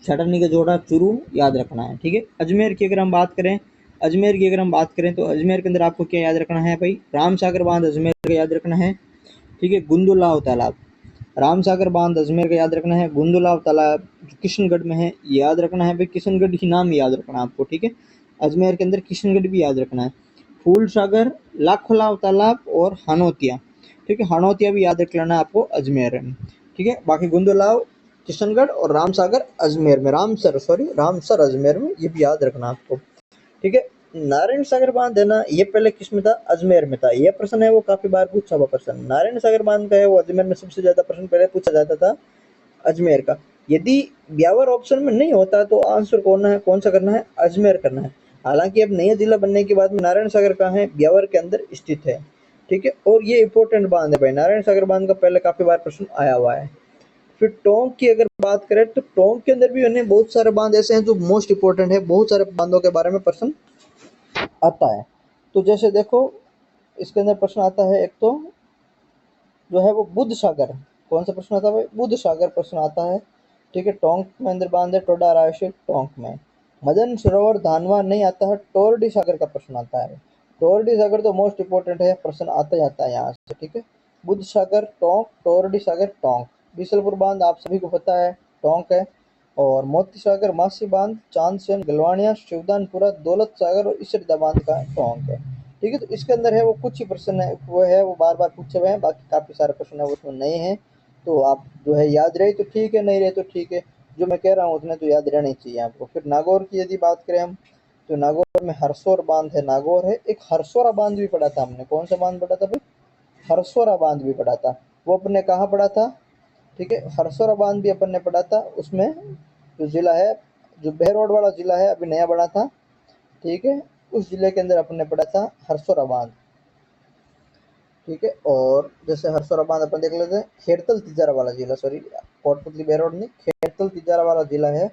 Speaker 1: शठानी का जोड़ा चुरू याद रखना है, ठीक है। अजमेर की अगर हम बात करें, अजमेर की अगर हम बात करें तो अजमेर के अंदर आपको क्या याद रखना है भाई, राम सागर बांध अजमेर का याद रखना है, ठीक है। गुंदुलाव तालाब, राम सागर बांध अजमेर का याद रखना है, गुंदुलाव तालाब जो किशनगढ़ में है ये याद रखना है भाई, किशनगढ़ ही नाम याद रखना है आपको, ठीक है। अजमेर के अंदर किशनगढ़ भी याद रखना है, फूल सागर, लाखोलाव तालाब और हनोतिया, ठीक है, हनोतिया भी याद रख लेना आपको अजमेर में, ठीक है। बाकी गुंदुलाव किशनगढ़ और रामसागर अजमेर में, रामसर अजमेर में, ये भी याद रखना आपको, ठीक है। नारायण सागर बांध है ना, ये पहले किस में था, अजमेर में था, ये प्रश्न है वो काफी बार पूछा हुआ प्रश्न, नारायण सागर बांध का है वो अजमेर में सबसे ज्यादा प्रश्न पहले पूछा जाता था अजमेर का। यदि ब्यावर ऑप्शन में नहीं होता तो आंसर कौन सा करना है, अजमेर करना है। हालांकि अब नया जिला बनने के बाद में नारायण सागर कहाँ है, ब्यावर के अंदर स्थित है, ठीक है। और ये इंपॉर्टेंट बांध है भाई, नारायण सागर बांध का पहले काफी बार प्रश्न आया हुआ है। फिर टोंक की अगर बात करें तो टोंक के अंदर भी उन्हें बहुत सारे बांध ऐसे हैं जो मोस्ट इंपॉर्टेंट है, बहुत सारे बांधों के बारे में प्रश्न आता है। तो जैसे देखो इसके अंदर प्रश्न आता है, एक तो जो है वो बुद्ध सागर, कौन सा प्रश्न आता है भाई, बुद्ध सागर प्रश्न आता है, ठीक है। टोंक में अंदर बांध है टोडा रायशेर टोंक में। मदन सरोवर धानवा नहीं आता है, टोरडी सागर का प्रश्न आता है, टोरडी सागर तो मोस्ट इंपॉर्टेंट है, प्रश्न आता जाता है यहाँ से, ठीक है। बुद्ध सागर टोंक, टोरडी सागर टोंक। बिसलपुर बांध आप सभी को पता है टोंक है, और मोती सागर मासी बांध, चांदसेन गलवानिया, शिवदानपुरा, दौलत सागर और इसरदा बांध का टोंक है, ठीक है। तो इसके अंदर है वो कुछ ही प्रश्न है वो बार बार पूछे हुए हैं, बाकी काफी सारे प्रश्न है वो उसमें नए हैं, तो आप जो है याद रहे तो ठीक है, नहीं रहे तो ठीक है, जो मैं कह रहा हूँ उतने तो याद रहने चाहिए आपको। फिर नागौर की यदि बात करें हम, तो नागौर में हरसौर बांध है, नागौर है, एक हरसौरा बांध भी पढ़ा था हमने, कौन सा बांध पढ़ा था भाई, हरसौरा बांध भी पढ़ा था, वो अपने कहाँ पढ़ा था, ठीक है, हरसौरा बांध भी अपन ने पढ़ा था, उसमें जो जिला है, जो बहरोड वाला जिला है अभी नया बना था, ठीक है, उस जिले के अंदर अपन ने पढ़ा था हरसौरा बांध, ठीक है। और जैसे हरसौरा बांध अपन देख लेते हैं, खेड़तल तिजारा वाला जिला, सॉरी कोटपुतली बहरोड नहीं, खेड़तल तिजारा वाला जिला है,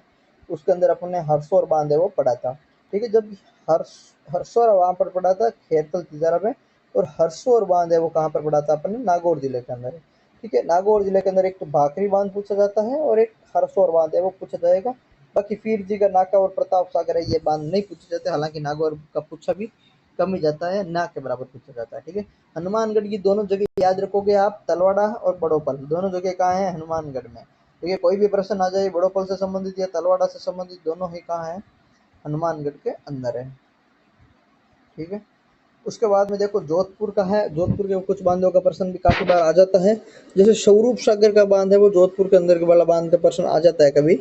Speaker 1: उसके अंदर अपन ने हरसौर बांध है वो पढ़ा था, ठीक है। जब हरसौरा वहां पर पढ़ा था खेड़तल तिजारा में, और हरसौर बांध है वो कहाँ पर पढ़ा था अपन ने, नागौर जिले के अंदर, ठीक है। नागौर जिले के अंदर एक तो भाकरी बांध पूछा जाता है और एक हरसौर बांध है वो पूछा जाएगा। बाकी फिर जी का नाका और प्रताप सागर है ये बांध नहीं पूछे जाते, हालांकि नागौर का पूछा भी कम ही जाता है, ना के बराबर पूछा जाता है, ठीक है। हनुमानगढ़ की दोनों जगह याद रखोगे आप, तलवाड़ा और बड़ोपल दोनों जगह कहाँ है, हनुमानगढ़ में, ठीक है। कोई भी प्रश्न आ जाए बड़ोपल से संबंधित या तलवाड़ा से संबंधित, दोनों ही कहाँ है, हनुमानगढ़ के अंदर है, ठीक है। उसके बाद में देखो जोधपुर का है, जोधपुर के कुछ बांधों का प्रश्न भी काफी बार आ जाता है। जैसे स्वरूप सागर का बांध है, वो जोधपुर के अंदर के वाला बांध का प्रश्न आ जाता है कभी।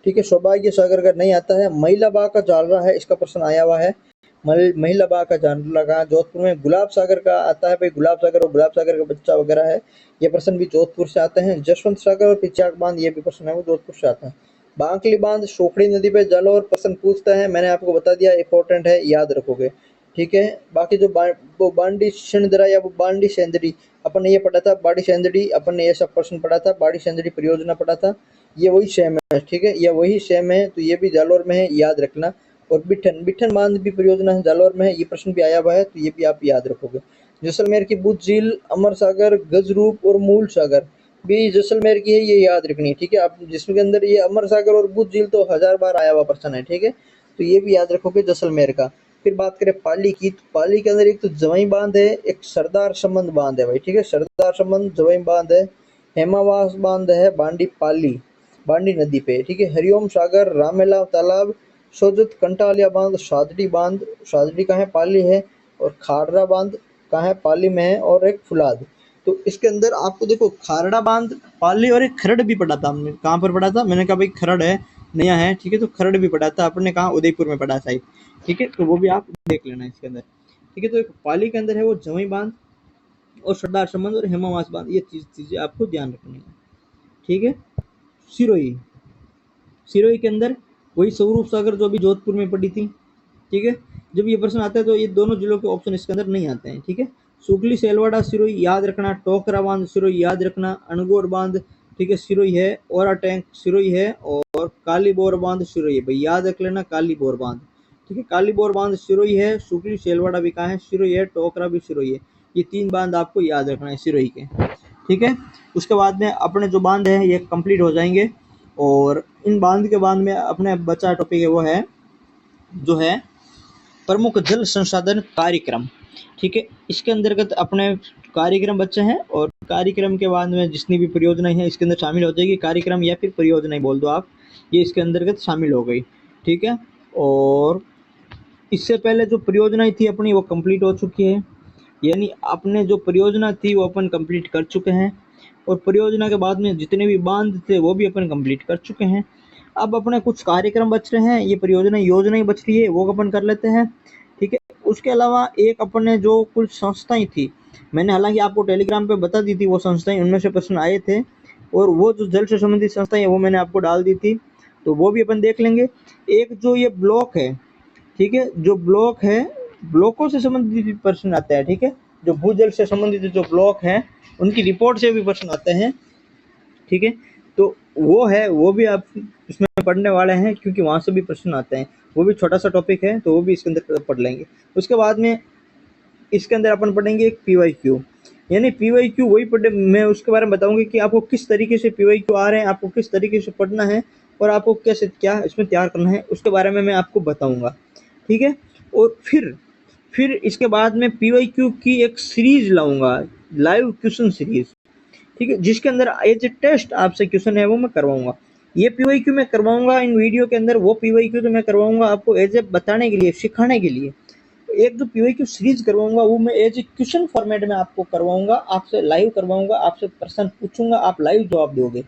Speaker 1: ठीक है, सौभाग्य सागर का नहीं आता है। महिलाबा का जालरा है, इसका प्रश्न आया हुआ है। महिलाबा का जालरा का जोधपुर में। गुलाब सागर का आता है भाई, गुलाब सागर और गुलाब सागर का बच्चा वगैरह है, ये प्रश्न भी जोधपुर से आते हैं। जसवंत सागर और पिचाक बांध, ये भी प्रश्न है वो जोधपुर से आता है। बांकली बांध सोखड़ी नदी पे जालौर प्रश्न पूछता है, मैंने आपको बता दिया, इंपॉर्टेंट है, याद रखोगे। ठीक है, बाकी जो वो बांडी सिंदरा या वो बांडी सेंदड़ी, अपन ने ये पढ़ा था, बाड़ी सेंदड़ी अपन ने ये सब प्रश्न पढ़ा था, बाड़ी सेंदड़ी परियोजना पढ़ा था, ये वही सेम है। ठीक है, ये वही सेम है, तो ये भी जालौर में है, याद रखना। और बिठन बिठन बांध भी परियोजना है, जालौर में है, ये प्रश्न भी आया हुआ है, तो ये भी आप याद रखोगे। जैसलमेर की बुद्ध झील, अमर सागर, गजरूप और मूल सागर भी जैसलमेर की है, ये याद रखनी है। ठीक है, आप जिसके अंदर ये अमर सागर और बुद्ध झील तो 1000 बार आया हुआ प्रश्न है। ठीक है, तो ये भी याद रखोगे जैसलमेर का। फिर बात करें पाली की, तो पाली के अंदर एक तो जवाई बांध है, एक सरदार संबंध बांध है भाई। ठीक है, सरदार संबंध जवाई बांध है। हेमावास बांध है बांडी पाली, बांडी नदी पे। ठीक है, हरिओम सागर, रामेला तालाब, सोजत कंटालिया बांध, सादड़ी बांध, सादड़ी कहाँ है, पाली है। और खारड़ा बांध कहाँ है, पाली में है। और एक फुलाद, तो इसके अंदर आपको देखो खारड़ा बांध, पाली और एक खरड़ भी पढ़ा था हमने। कहाँ पर पढ़ा था, मैंने कहा भाई खरड़ है, नया है। ठीक है, तो खरड़ भी पढ़ा था आपने, कहा उदयपुर में पढ़ा था। ठीक है, तो वो भी आप देख लेना इसके अंदर। ठीक है, तो एक पाली के अंदर है वो जवई बांध और सरदार संबंध और हेमावास बांध, ये चीजें आपको ध्यान रखनी है। ठीक है, सिरोही, सिरोही के अंदर वही स्वरूप सागर जो अभी जोधपुर में पड़ी थी। ठीक है, जब ये प्रश्न आता है तो ये दोनों जिलों के ऑप्शन इसके अंदर नहीं आते हैं। ठीक है, सुगली सेलवाड़ा सिरोही याद रखना, टोकरा बांध सिरोही याद रखना, अणगोर बांध ठीक है सिरोही है, ओरा टैंक सिरोही है, और काली बोर बांध सिरोही है भाई, याद रख लेना काली बोर बांध। ठीक है, काली बोर बांध सिरोही है, सुगली सेलवाड़ा भी कहाँ है, सिरोही है, टोकरा भी सिरोही है। ये 3 बांध आपको याद रखना है सिरोही के। ठीक है, उसके बाद में अपने जो बांध है ये कंप्लीट हो जाएंगे, और इन बांध के बाद में अपने बचा टॉपिक है वो है जो है प्रमुख जल संसाधन कार्यक्रम। ठीक है, इसके अंतर्गत अपने कार्यक्रम बच्चे हैं, और कार्यक्रम के बाद में जितनी भी परियोजनाएं हैं इसके अंदर शामिल हो जाएगी। कार्यक्रम या फिर परियोजनाएं बोल दो आप, ये इसके अंतर्गत शामिल हो गई। ठीक है, और इससे पहले जो परियोजनाएं थी अपनी वो कंप्लीट हो चुकी है, यानी अपने जो परियोजना थी वो अपन कंप्लीट कर चुके हैं, और परियोजना के बाद में जितने भी बांध थे वो भी अपन कंप्लीट कर चुके हैं। अब अपने कुछ कार्यक्रम बच रहे हैं, ये परियोजना योजनाएं बच रही है, वो अपन कर लेते हैं। ठीक है, उसके अलावा एक अपने जो कुछ संस्थाएं थी, मैंने हालांकि आपको टेलीग्राम पे बता दी थी वो संस्थाएं, उनमें से प्रश्न आए थे, और वो जो जल से संबंधित संस्थाएं वो मैंने आपको डाल दी थी, तो वो भी अपन देख लेंगे। एक जो ये ब्लॉक है, ठीक है, जो ब्लॉक है, ब्लॉकों से संबंधित प्रश्न आते हैं। ठीक है, जो भूजल से संबंधित जो ब्लॉक हैं उनकी रिपोर्ट से भी प्रश्न आते हैं। ठीक है, तो वो है, वो भी आप इसमें पढ़ने वाले हैं, क्योंकि वहां से भी प्रश्न आते हैं। वो भी छोटा सा टॉपिक है, तो वो भी इसके अंदर पढ़ लेंगे। उसके बाद में इसके अंदर अपन पढ़ेंगे एक पीवाईक्यू, यानी पीवाईक्यू वही पढ़े, मैं उसके बारे में बताऊंगी कि आपको किस तरीके से पीवाईक्यू आ रहे हैं, आपको किस तरीके से पढ़ना है, और आपको कैसे क्या इसमें तैयार करना है, उसके बारे में मैं आपको बताऊंगा। ठीक है, और फिर इसके बाद में पीवाईक्यू की एक सीरीज लाऊंगा, लाइव क्वेश्चन सीरीज। ठीक है, जिसके अंदर एज ए टेस्ट आपसे क्वेश्चन है वो मैं करवाऊंगा। ये पीवाईक्यू मैं करवाऊंगा इन वीडियो के अंदर, वो पीवाईक्यू तो मैं करवाऊंगा आपको एज ए बताने के लिए, सिखाने के लिए। एक जो पीवाईक्यू सीरीज करवाऊंगा वो मैं एज ए क्वेश्चन फॉर्मेट में आपको करवाऊंगा, आपसे लाइव करवाऊंगा, आपसे प्रश्न पूछूंगा, आप लाइव जवाब दोगे।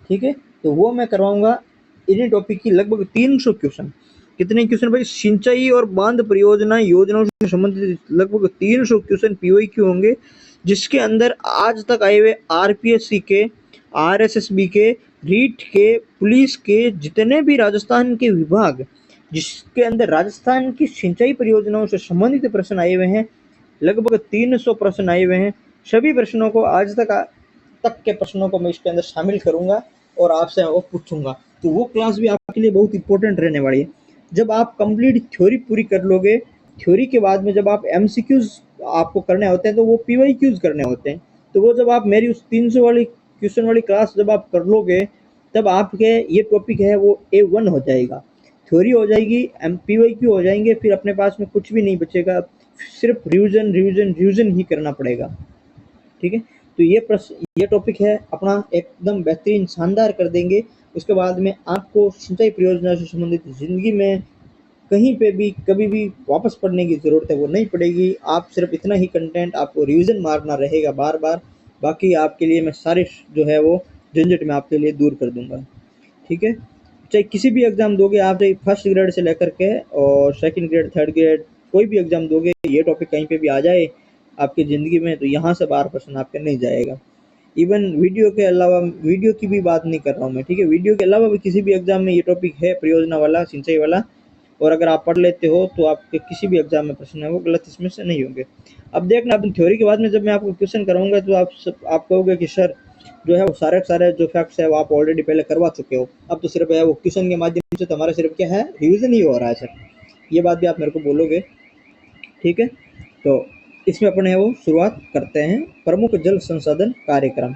Speaker 1: ठीक है, तो वो मैं करवाऊंगा इन्हीं टॉपिक की लगभग 300 क्वेश्चन। कितने क्वेश्चन भाई, सिंचाई और बांध परियोजना योजनाओं से संबंधित लगभग 300 क्वेश्चन पीवाईक्यू होंगे, जिसके अंदर आज तक आए हुए आरपीएससी के, आरएसएसबी के, रीट के, पुलिस के, जितने भी राजस्थान के विभाग जिसके अंदर राजस्थान की सिंचाई परियोजनाओं से संबंधित प्रश्न आए हुए हैं, लगभग 300 प्रश्न आए हुए हैं। सभी प्रश्नों को आज तक के प्रश्नों को मैं इसके अंदर शामिल करूंगा और आपसे वो पूछूंगा, तो वो क्लास भी आपके लिए बहुत इंपॉर्टेंट रहने वाली है। जब आप कंप्लीट थ्योरी पूरी कर लोगे, थ्योरी के बाद में जब आप एमसीक्यूज आपको करने होते हैं तो वो पीवाईक्यूज करने होते हैं, तो वो जब आप मेरी उस 300 वाली क्वेश्चन वाली क्लास जब आप कर लोगे, तब आपके ये टॉपिक है वो A1 हो जाएगा, थ्योरी हो जाएगी, पीवाईक्यू हो जाएंगे, फिर अपने पास में कुछ भी नहीं बचेगा, सिर्फ रिवीजन रिवीजन रिवीजन ही करना पड़ेगा। ठीक है, तो ये टॉपिक है अपना, एकदम बेहतरीन शानदार कर देंगे। उसके बाद में आपको सिंचाई परियोजना से संबंधित जिंदगी में कहीं पे भी कभी भी वापस पढ़ने की ज़रूरत है वो नहीं पड़ेगी। आप सिर्फ इतना ही कंटेंट आपको रिवीजन मारना रहेगा बार बार, बाकी आपके लिए मैं सारे जो है वो झंझट में आपके लिए दूर कर दूंगा। ठीक है, चाहे किसी भी एग्जाम दोगे आप, चाहे फर्स्ट ग्रेड से लेकर के और सेकंड ग्रेड थर्ड ग्रेड कोई भी एग्जाम दोगे, ये टॉपिक कहीं पे भी आ जाए आपकी ज़िंदगी में तो यहाँ से 12% आपके नहीं जाएगा। इवन वीडियो के अलावा, वीडियो की भी बात नहीं कर रहा हूँ मैं, ठीक है, वीडियो के अलावा भी किसी भी एग्जाम में ये टॉपिक है परियोजना वाला, सिंचाई वाला, और अगर आप पढ़ लेते हो तो आपके किसी भी एग्जाम में प्रश्न है वो गलत इसमें से नहीं होंगे। अब देखना, अपनी थ्योरी के बाद में जब मैं आपको क्वेश्चन कराऊंगा तो आप कहोगे कि सर जो है वो सारे सारे जो फैक्ट्स है वो आप ऑलरेडी पहले करवा चुके हो, अब तो सिर्फ है वो क्वेश्चन के माध्यम से तो हमारा सिर्फ क्या है रिविजन ही हो रहा है सर, ये बात भी आप मेरे को बोलोगे। ठीक है, तो इसमें अपने वो शुरुआत करते हैं, प्रमुख जल संसाधन कार्यक्रम।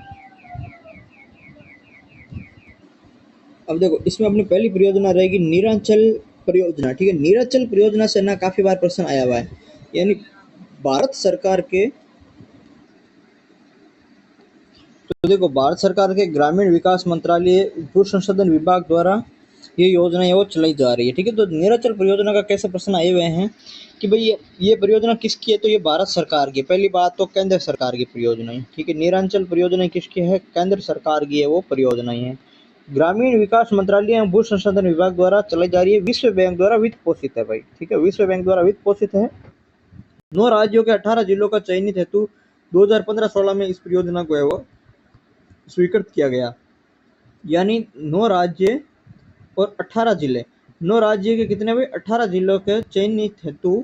Speaker 1: अब देखो इसमें अपनी पहली परियोजना रहेगी नीरांचल परियोजना। ठीक है, नीरांचल परियोजना से ना काफी बार प्रश्न आया हुआ है, यानी भारत सरकार के, तो देखो भारत सरकार के ग्रामीण विकास मंत्रालय भू संसाधन विभाग द्वारा ये योजना है वो चलाई जा रही है। ठीक है, तो नीरांचल परियोजना का कैसे प्रश्न आए हुए हैं कि भाई ये परियोजना किसकी है, तो ये भारत सरकार की, पहली बात तो केंद्र सरकार की परियोजना है। ठीक है, नीरांचल परियोजना किसकी है, केंद्र सरकार की है वो परियोजना है। ग्रामीण विकास मंत्रालय एवं भू संसाधन विभाग द्वारा चलाई जा रही है, विश्व बैंक द्वारा वित्त पोषित है भाई। ठीक है, विश्व बैंक द्वारा वित्त पोषित है। 9 राज्यों के 18 जिलों का चयनित हेतु 2015-16 में इस परियोजना को है वो स्वीकृत किया गया, यानी 9 राज्य और 18 जिले, 9 राज्य के कितने भाई 18 जिलों के चयनित हेतु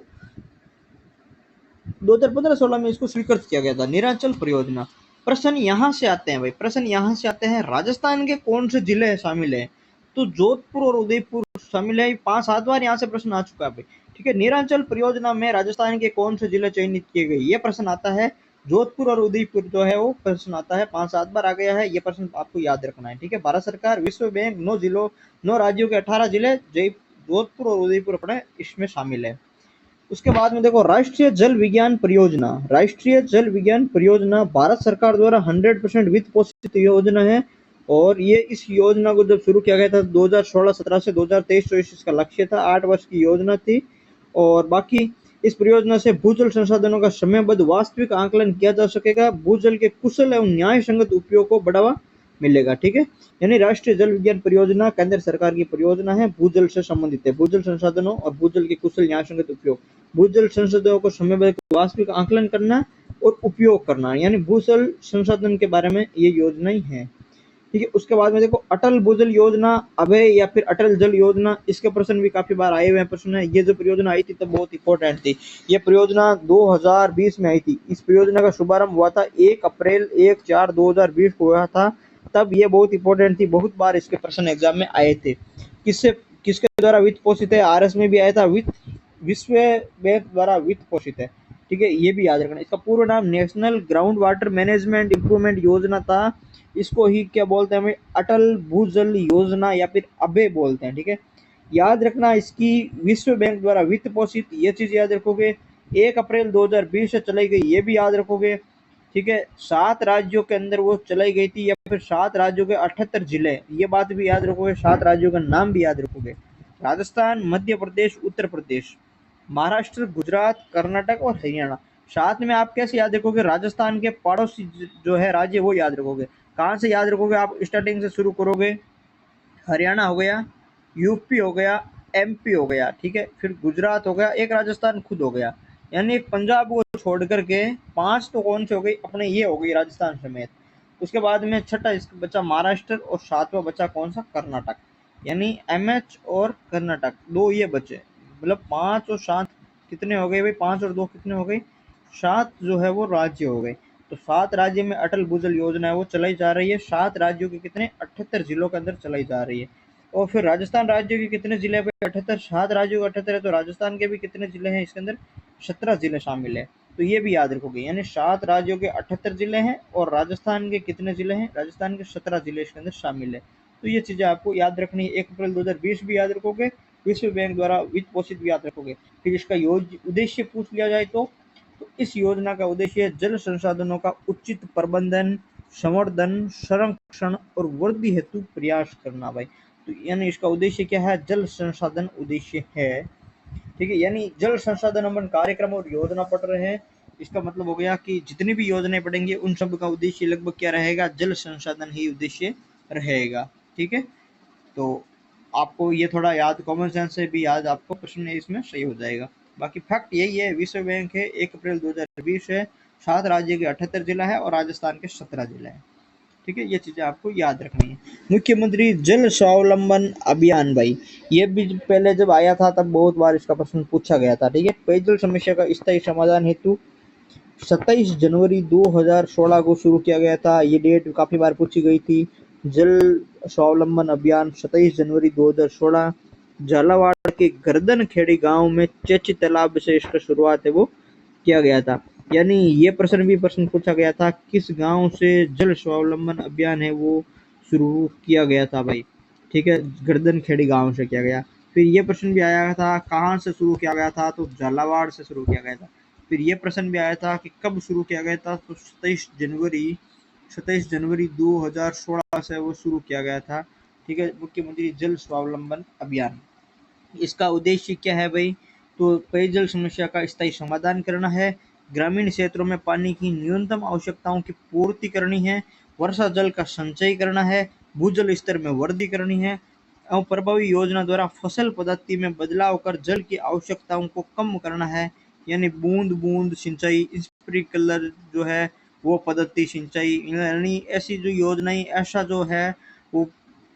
Speaker 1: 2015-16 में इसको स्वीकृत किया गया था नीरांचल परियोजना। प्रश्न यहाँ से आते हैं भाई, प्रश्न यहाँ से आते हैं, राजस्थान के कौन से जिले शामिल है, तो जोधपुर और उदयपुर शामिल है। 5-7 बार यहाँ से प्रश्न आ चुका है भाई। ठीक है, नीरांचल परियोजना में राजस्थान के कौन से जिले चयनित किए गए, ये प्रश्न आता है। जोधपुर और उदयपुर जो है वो प्रश्न आता है, 5-7 बार आ गया है, ये प्रश्न आपको याद रखना है। ठीक है, भारत सरकार, विश्व बैंक, 9 जिलों, 9 राज्यों के 18 जिले, जोधपुर और उदयपुर अपने इसमें शामिल है। उसके बाद में देखो राष्ट्रीय जल विज्ञान परियोजना, राष्ट्रीय जल विज्ञान परियोजना भारत सरकार द्वारा 100% वित्त पोषित योजना है। और ये इस योजना को जब शुरू किया गया था 2016-17 से 2023-24 इसका लक्ष्य था, 8 वर्ष की योजना थी। और बाकी इस परियोजना से भूजल संसाधनों का समयबद्ध वास्तविक आकलन किया जा सकेगा, भूजल के कुशल एवं न्याय संगत उपयोग को बढ़ावा मिलेगा। ठीक है, यानी राष्ट्रीय जल विज्ञान परियोजना केंद्र सरकार की परियोजना है, भूजल से संबंधित है, भूजल संसाधनों और भूजल के कुशल न्याय संगत उपयोग, भूजल संसाधनों को समयबद्ध वास्तविक आकलन करना और उपयोग करना, यानी भूजल संसाधन के बारे में ये योजना ही है। ठीक है, उसके बाद में देखो अटल भूजल योजना, अभय या फिर अटल जल योजना, इसके प्रश्न भी काफी बार आए हुए हैं प्रश्न है। ये जो परियोजना आई थी तो बहुत इंपॉर्टेंट थी, ये परियोजना 2020 में आई थी। इस परियोजना का शुभारंभ हुआ था 1 अप्रैल 1/4/2020 को हुआ था, तब ये बहुत इंपॉर्टेंट थी, बहुत बार इसके प्रश्न एग्जाम में आए थे। किससे, किसके द्वारा वित्त पोषित है, आरएस में भी आया था, विश्व बैंक द्वारा वित्त पोषित है। ठीक है, ये भी याद रखना। इसका पूर्ण नाम national ground water management improvement योजना था, इसको ही क्या बोलते हैं, अटल भूजल योजना या फिर अभय बोलते हैं। ठीक है, याद रखना इसकी विश्व बैंक द्वारा वित्त पोषित, ये चीज याद रखोगे। 1 अप्रैल 2020 से चलाई गई, ये भी याद रखोगे। ठीक है, 7 राज्यों के अंदर वो चलाई गई थी, या फिर 7 राज्यों के 78 जिले, ये बात भी याद रखोगे, 7 राज्यों का नाम भी याद रखोगे। राजस्थान, मध्य प्रदेश, उत्तर प्रदेश, महाराष्ट्र, गुजरात, कर्नाटक और हरियाणा। साथ में आप कैसे याद रखोगे, राजस्थान के पड़ोसी जो है राज्य वो याद रखोगे। कहाँ से याद रखोगे, आप स्टार्टिंग से शुरू करोगे, हरियाणा हो गया, यूपी हो गया, एमपी हो गया, ठीक है, फिर गुजरात हो गया, एक राजस्थान खुद हो गया, यानी एक पंजाब को छोड़ करके 5 तो कौन से हो गई अपने, ये हो गई राजस्थान समेत। उसके बाद में छठा इसका बचा महाराष्ट्र, और 7वां बचा कौन सा, कर्नाटक, यानी एमएच और कर्नाटक, 2 ये बचे, मतलब 5 और 7 कितने हो गए भाई, 5 और 2 कितने हो गई, 7 जो है वो राज्य हो गए। तो 7 राज्य में अटल भूजल योजना है वो चलाई जा रही है, 7 राज्यों के कितने, 78 जिलों के अंदर चलाई जा रही है। और फिर राजस्थान राज्य के कितने जिले पे, 78, 7 राज्यों के 78 है, तो राजस्थान के भी कितने जिले हैं इसके अंदर, 17 जिले शामिल है। तो ये भी याद रखोगे, यानी 7 राज्यों के 78 जिले हैं और राजस्थान के कितने जिले हैं, राजस्थान के 17 जिले इसके अंदर शामिल है। तो ये चीजें आपको याद रखनी है। 1 अप्रैल 2020 भी याद रखोगे, विश्व बैंक द्वारा वित्त पोषित भी याद रखोगे। फिर इसका उद्देश्य पूछ लिया जाए तो इस योजना का उद्देश्य जल संसाधनों का उचित प्रबंधन, संवर्धन, संरक्षण और वृद्धि हेतु प्रयास करना भाई। तो यानी इसका उद्देश्य क्या है, जल संसाधन उद्देश्य है। ठीक है, यानी जल संसाधन अपन कार्यक्रम और योजना पढ़ रहे हैं। इसका मतलब हो गया कि जितनी भी योजनाएं पढ़ेंगे उन सब का उद्देश्य लगभग क्या रहेगा, जल संसाधन ही उद्देश्य रहेगा। ठीक है, तो आपको ये थोड़ा याद, कॉमन सेंस से भी याद आपको प्रश्न इसमें सही हो जाएगा। बाकी फैक्ट यही है, विश्व बैंक है, 1 अप्रैल 2020 है, 7 राज्य के 78 जिला है और राजस्थान के 17 जिला है। ठीक है, ये चीजें आपको याद रखनी है। मुख्यमंत्री जल स्वावलंबन अभियान भाई, ये भी पहले जब आया था तब बहुत बार इसका प्रश्न पूछा गया था। ठीक है, पेयजल समस्या का स्थायी समाधान हेतु 27 जनवरी 2016 को शुरू किया गया था। ये डेट काफी बार पूछी गई थी। जल स्वावलंबन अभियान 27 जनवरी 2016, झालावाड़ के गर्दनखेड़ी गांव में चेची तालाब से इसका शुरुआत है वो किया गया था। यानी ये प्रश्न पूछा गया था, किस गांव से जल स्वावलंबन अभियान है वो शुरू किया गया था भाई। ठीक है, गर्दनखेड़ी गांव से किया गया। फिर ये प्रश्न भी आया था, कहाँ से शुरू किया गया था, तो झालावाड़ से शुरू किया गया था। फिर ये प्रश्न भी आया था कि कब शुरू किया गया था, तो 27 जनवरी 2016 से वो शुरू किया गया था। ठीक है, मुख्यमंत्री जल स्वावलंबन अभियान। इसका उद्देश्य क्या है भाई, तो पेयजल समस्या का स्थायी समाधान करना है, ग्रामीण क्षेत्रों में पानी की न्यूनतम आवश्यकताओं की पूर्ति करनी है, वर्षा जल का संचय करना है, भूजल स्तर में वृद्धि करनी है एवं प्रभावी योजना द्वारा फसल पद्धति में बदलाव कर जल की आवश्यकताओं को कम करना है। यानी बूंद बूंद सिंचाई, स्प्रिंकलर जो है वो पद्धति सिंचाई, यानी ऐसी जो योजनाएं, ऐसा जो है वो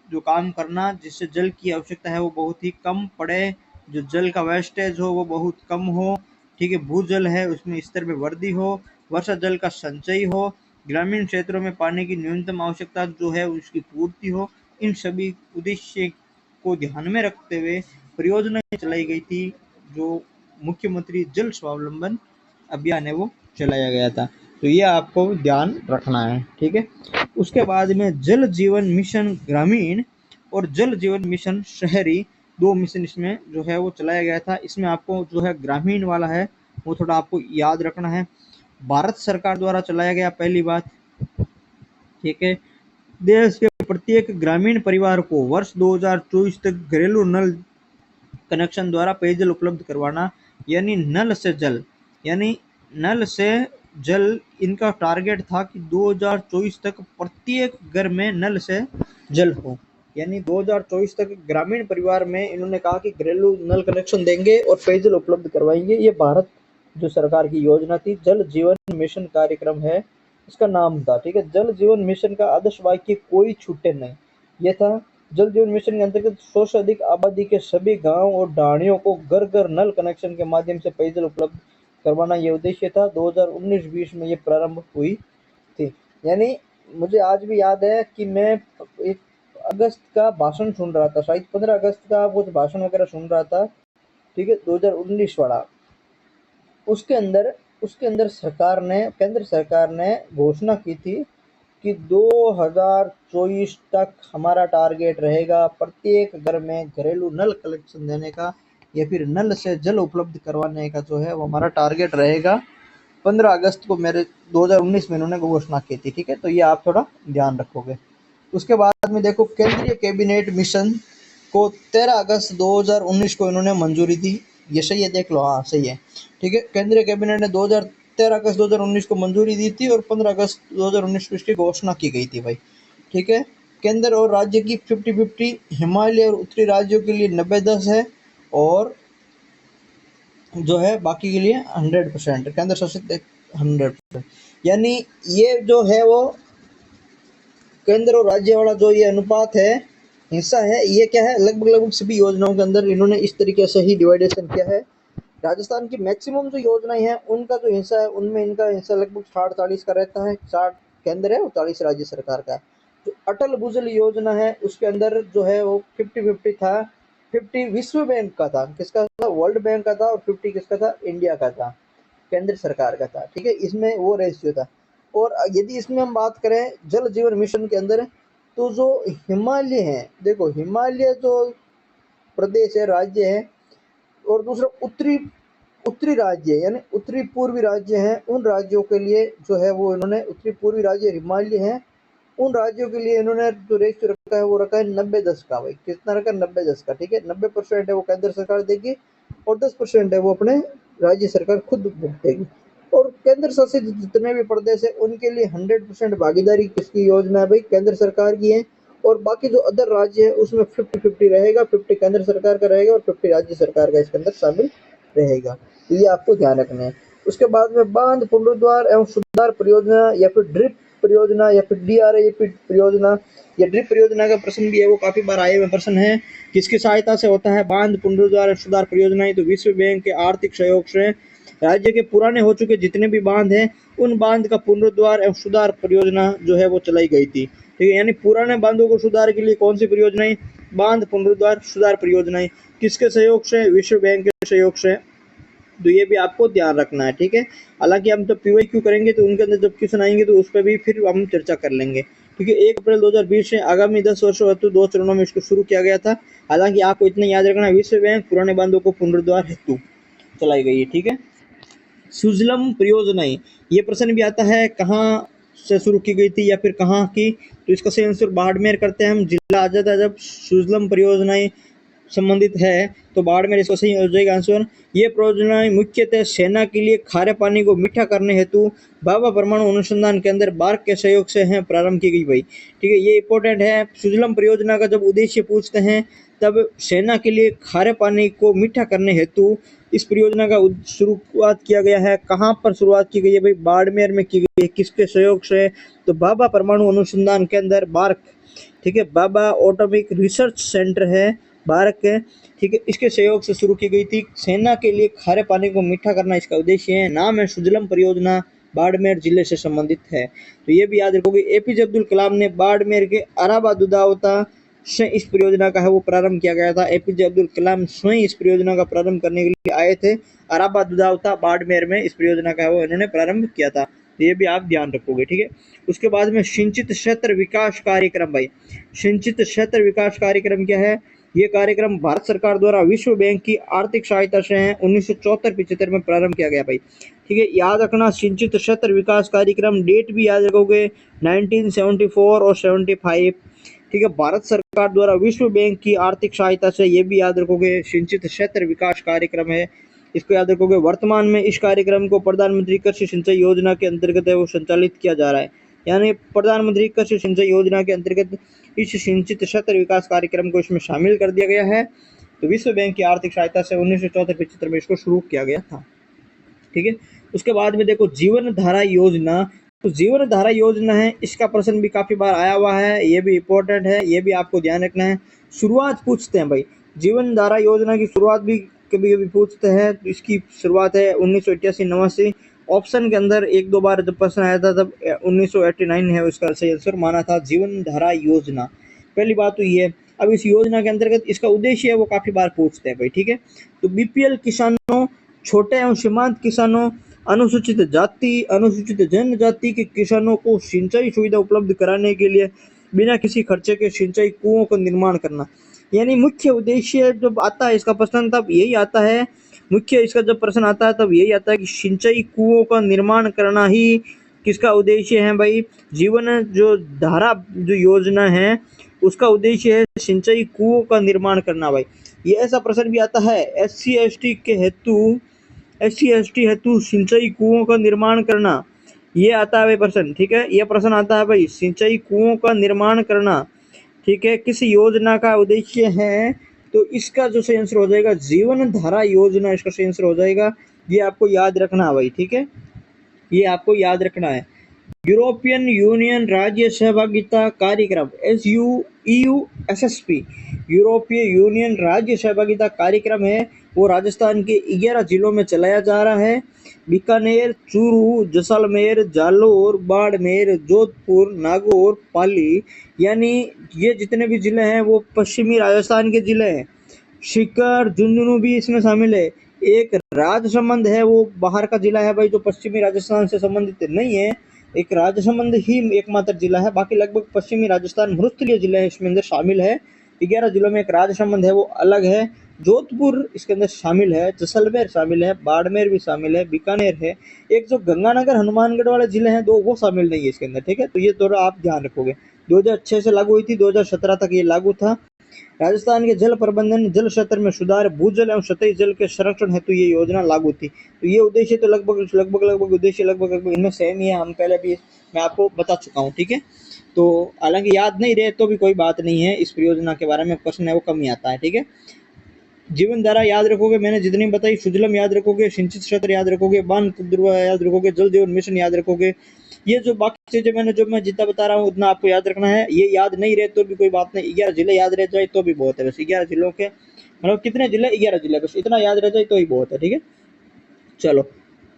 Speaker 1: जो काम करना जिससे जल की आवश्यकता है वो बहुत ही कम पड़े, जो जल का वेस्टेज हो वो बहुत कम हो। ठीक है, भूजल है उसमें स्तर में वृद्धि हो, वर्षा जल का संचय हो, ग्रामीण क्षेत्रों में पानी की न्यूनतम आवश्यकता जो है उसकी पूर्ति हो। इन सभी उद्देश्य को ध्यान में रखते हुए परियोजनाएं चलाई गई थी, जो मुख्यमंत्री जल स्वावलंबन अभियान है वो चलाया गया था। तो ये आपको ध्यान रखना है। ठीक है, उसके बाद में जल जीवन मिशन ग्रामीण और जल जीवन मिशन शहरी, दो मिशन इसमें जो है वो चलाया गया था। इसमें आपको जो है ग्रामीण वाला है वो थोड़ा आपको याद रखना है, भारत सरकार द्वारा चलाया गया पहली बात। ठीक है, देश के प्रत्येक ग्रामीण परिवार को वर्ष 2024 तक घरेलू नल कनेक्शन द्वारा पेयजल उपलब्ध करवाना, यानी नल से जल, यानी नल से जल इनका टारगेट था कि 2024 तक प्रत्येक घर में नल से जल हो। यानी 2024 तक ग्रामीण परिवार में इन्होंने कहा कि घरेलू नल कनेक्शन देंगे और पेयजल उपलब्ध करवाएंगे। ये भारत जो सरकार की योजना थी, जल जीवन मिशन कार्यक्रम है इसका नाम था। ठीक है, जल जीवन मिशन का आदर्श वाक्य कोई छूटे नहीं, ये था। जल जीवन मिशन के अंतर्गत 100 से अधिक आबादी के सभी गांव और ढाणियों को घर घर नल कनेक्शन के माध्यम से पेयजल उपलब्ध करवाना ये उद्देश्य था। 2019-20 में ये प्रारंभ हुई थी। यानी मुझे आज भी याद है कि मैं एक अगस्त का भाषण सुन रहा था, शायद 15 अगस्त का कुछ भाषण वगैरह सुन रहा था। ठीक है, 2019 वाला। उसके अंदर सरकार ने, केंद्र सरकार ने घोषणा की थी कि 2024 तक हमारा टारगेट रहेगा प्रत्येक घर में घरेलू नल कनेक्शन देने का, या फिर नल से जल उपलब्ध करवाने का जो है वो हमारा टारगेट रहेगा। 15 अगस्त को मेरे 2019 में इन्होंने घोषणा की थी। ठीक है, तो ये आप थोड़ा ध्यान रखोगे। उसके बाद में देखो, केंद्रीय कैबिनेट मिशन को 13 अगस्त 2019 को इन्होंने मंजूरी दी। ये सही है, देख लो, हाँ सही है। ठीक है, केंद्रीय कैबिनेट ने 13 अगस्त 2019 को मंजूरी दी थी और 15 अगस्त 2019 को इसकी घोषणा की गई थी भाई। ठीक है, केंद्र और राज्य की 50-50, हिमालय और उत्तरी राज्यों के लिए 90-10 है, और जो है बाकी के लिए 100%, केंद्र शासित 100%। यानी ये जो है वो केंद्र और राज्य वाला जो ये अनुपात है, हिस्सा है, ये क्या है, लगभग लगभग सभी योजनाओं के अंदर इन्होंने इस तरीके से ही डिवाइडेशन किया है। राजस्थान की मैक्सिमम जो योजनाएं हैं उनका जो हिस्सा है उनमें इनका हिस्सा लगभग 60-40 का रहता है। 60 केंद्र है और 40 राज्य सरकार का है। जो अटल भूजल योजना है उसके अंदर जो है वो 50-50 था। 50 विश्व बैंक का था, किसका था, वर्ल्ड बैंक का था, और 50 किसका था, इंडिया का था, केंद्र सरकार का था। ठीक है, इसमें वो रेशियो था। और यदि इसमें हम बात करें जल जीवन मिशन के अंदर, तो जो हिमालय है, देखो हिमालय जो प्रदेश है, राज्य है, और दूसरा उत्तरी उत्तरी राज्य यानी उत्तरी पूर्वी राज्य हैं, उन राज्यों के लिए जो है वो इन्होंने, उत्तरी पूर्वी राज्य हिमालय हैं, उन राज्यों के लिए इन्होंने जो रेशियो रखा है वो रखा है 90-10 का भाई। कितना रखा है, 90-10 का। ठीक है, 90% है वो केंद्र सरकार देगी
Speaker 2: और 10% है वो अपने राज्य सरकार खुद भुगतेगी। और केंद्र शासित जितने भी प्रदेश है उनके लिए 100% भागीदारी किसकी योजना है भाई, केंद्र सरकार की है। और बाकी जो अदर राज्य है उसमें 50-50 रहेगा, 50 केंद्र सरकार का रहेगा और 50 राज्य सरकार का इसके अंदर शामिल रहेगा। तो ये आपको ध्यान रखना है। उसके बाद में बांध पुनरुद्धार एवं सुधार परियोजना या फिर ड्रिप परियोजना या फिर DRAP परियोजना, या ड्रिप परियोजना का प्रश्न भी है, वो काफी बार आए हुए प्रश्न है। किसकी सहायता से होता है बांध पुनरुद्धार और सुधार परियोजनाएं? तो विश्व बैंक के आर्थिक सहयोग से राज्य के पुराने हो चुके जितने भी बांध हैं उन बांध का पुनरुद्धार एवं सुधार परियोजना जो है वो चलाई गई थी। ठीक है, यानी पुराने बांधों को सुधार के लिए कौन सी परियोजनाएं? बांध पुनरुद्धार सुधार परियोजनाएं। किसके सहयोग से? विश्व बैंक के सहयोग से। तो ये भी आपको ध्यान रखना है। ठीक है, हालांकि हम तो PYQ करेंगे तो उनके अंदर जब क्वेश्चन आएंगे तो उस पर भी फिर हम चर्चा कर लेंगे। ठीक है, 1 अप्रैल 2020 से आगामी 10 वर्षों हेतु 2 चरणों में इसको शुरू किया गया था। हालांकि आपको इतना याद रखना, विश्व बैंक पुराने बांधों को पुनरुद्धार हेतु चलाई गई है। ठीक है, सुजलम परियोजनाएं, ये प्रश्न भी आता है कहाँ से शुरू की गई थी या फिर कहाँ की? तो इसका सही आंसर बाड़मेर करते हैं हम। जिला आ जाता है जब सुजलम परियोजनाएं संबंधित है तो बाड़मेर इसका सही हो जाएगा आंसर। ये परियोजनाएं मुख्यतः सेना के लिए खारे पानी को मीठा करने हेतु भाभा परमाणु अनुसंधान केंद्र बार्क के सहयोग से हैं प्रारंभ की गई भाई। ठीक है, ये इंपॉर्टेंट है। सुजलम परियोजना का जब उद्देश्य पूछते हैं तब सेना के लिए खारे पानी को मीठा करने हेतु इस परियोजना का शुरुआत किया गया है। कहाँ पर शुरुआत की गई है भाई? बाड़मेर में की गई है। किसके सहयोग से? तो भाभा परमाणु अनुसंधान केंद्र बार्क। ठीक है, भाभा एटॉमिक रिसर्च सेंटर है भारत के। ठीक है, इसके सहयोग से शुरू की गई थी। सेना के लिए खारे पानी को मीठा करना इसका उद्देश्य है। नाम है सुजलम परियोजना, बाड़मेर जिले से संबंधित है। तो ये भी याद रखोगे। APJ अब्दुल कलाम ने बाड़मेर के अराबा दुधावता से इस परियोजना का है वो प्रारंभ किया गया था। APJ अब्दुल कलाम स्वयं इस परियोजना का प्रारंभ करने के लिए आए थे। अराबा दुधावता बाड़मेर में इस परियोजना का है वो इन्होंने प्रारंभ किया था। तो ये भी आप ध्यान रखोगे। ठीक है, उसके बाद में सिंचित क्षेत्र विकास कार्यक्रम भाई। सिंचित क्षेत्र विकास कार्यक्रम क्या है? ये कार्यक्रम भारत सरकार द्वारा विश्व बैंक की आर्थिक सहायता से 1974-75 में प्रारंभ किया गया भाई। ठीक है, याद रखना सिंचित क्षेत्र विकास कार्यक्रम, डेट भी याद रखोगे 1974 और 75। ठीक है, भारत सरकार द्वारा विश्व बैंक की आर्थिक सहायता से, ये भी याद रखोगे सिंचित क्षेत्र विकास कार्यक्रम है, इसको याद रखोगे। वर्तमान में इस कार्यक्रम को प्रधानमंत्री कृषि सिंचाई योजना के अंतर्गत है वो संचालित किया जा रहा है। यानी प्रधानमंत्री कृषि सिंचाई योजना के अंतर्गत इस सिंचित क्षेत्र विकास कार्यक्रम को इसमें शामिल कर दिया गया है। तो विश्व बैंक की आर्थिक सहायता से 1974-75 में इसको शुरू किया गया था। ठीक है, उसके बाद में देखो जीवन धारा योजना। तो जीवन धारा योजना है, इसका प्रश्न भी काफी बार आया हुआ है, ये भी इंपॉर्टेंट है, ये भी आपको ध्यान रखना है। शुरुआत पूछते हैं भाई, जीवन धारा योजना की शुरुआत भी कभी कभी पूछते हैं। तो इसकी शुरुआत है 1988-89। ऑप्शन के अंदर 1-2 बार जब प्रश्न आया था तब 1989 है उसका सही आंसर माना था जीवन धारा योजना। पहली बात तो ये है। अब इस योजना के अंतर्गत इसका उद्देश्य है वो काफी बार पूछते हैं भाई। ठीक है, तो BPL किसानों, छोटे एवं सीमांत किसानों, अनुसूचित जाति, अनुसूचित जनजाति के किसानों को सिंचाई सुविधा उपलब्ध कराने के लिए बिना किसी खर्चे के सिंचाई कुओं का निर्माण करना। यानी मुख्य उद्देश्य जब आता है इसका प्रश्न तब यही आता है, मुख्य इसका जब प्रश्न आता है तब यही आता है कि सिंचाई कुओं का निर्माण करना ही किसका उद्देश्य है भाई? जीवन जो धारा जो योजना है उसका उद्देश्य है सिंचाई कुओं का निर्माण करना भाई। ये ऐसा प्रश्न भी आता है SC ST हेतु सिंचाई कुओं का निर्माण करना, ये आता है भाई प्रश्न। ठीक है, ये प्रश्न आता है भाई सिंचाई कुओं का निर्माण करना। ठीक है, किस योजना का उद्देश्य है? तो इसका जो सही आंसर हो जाएगा जीवन धारा योजना, इसका सही आंसर हो जाएगा। ये आपको याद रखना है भाई। ठीक है, ये आपको याद रखना है। यूरोपियन यूनियन राज्य सहभागिता कार्यक्रम EUSSP, यूरोपीय यूनियन राज्य सहभागिता कार्यक्रम है वो राजस्थान के 11 जिलों में चलाया जा रहा है। बीकानेर, चूरू, जैसलमेर, जालोर, बाड़मेर, जोधपुर, नागौर, पाली, यानी ये जितने भी जिले हैं वो पश्चिमी राजस्थान के जिले हैं। सीकर, झुंझुनू भी इसमें शामिल है। एक राजसमंद है वो बाहर का जिला है भाई जो पश्चिमी राजस्थान से संबंधित नहीं है। एक राजसमंद ही एकमात्र जिला है, बाकी लगभग पश्चिमी राजस्थान मरुस्थलीय जिले हैं इसमें अंदर शामिल है। 11 जिलों में एक राजसमंद है वो अलग है। जोधपुर इसके अंदर शामिल है, जैसलमेर शामिल है, बाड़मेर भी शामिल है, बीकानेर है। एक जो गंगानगर हनुमानगढ़ वाले जिले हैं दो, वो शामिल नहीं है इसके अंदर। ठीक है, तो ये थोड़ा आप ध्यान रखोगे। 2006 से लागू हुई थी, 2017 तक ये लागू था।
Speaker 1: राजस्थान के जल प्रबंधन, जल क्षेत्र में सुधार, भूजल एवं सतही जल के संरक्षण हेतु ये योजना लागू थी। तो ये उद्देश्य तो लगभग उद्देश्य लगभग इनमें सेम ही है, हम पहले भी मैं आपको बता चुका हूँ, ठीक है। तो हालांकि याद नहीं रहे तो भी कोई बात नहीं है, इस परियोजना के बारे में प्रश्न है वो कम ही आता है, ठीक है। जीवन धारा याद रखोगे, मैंने जितनी बताई, सुजलम याद रखोगे, सिंचित क्षेत्र याद रखोगे, बांध ध्रुव याद रखोगे, जल जीवन मिशन याद रखोगे। ये जो बाकी चीजें मैं जितना बता रहा हूँ उतना आपको याद रखना है। ये याद नहीं रहे तो भी कोई बात नहीं, 11 जिले याद रह जाए तो भी बहुत है। बस 11 जिलों के मतलब कितने जिले, 11 जिले, बस इतना याद रह जाए तो ही बहुत है, ठीक है। चलो,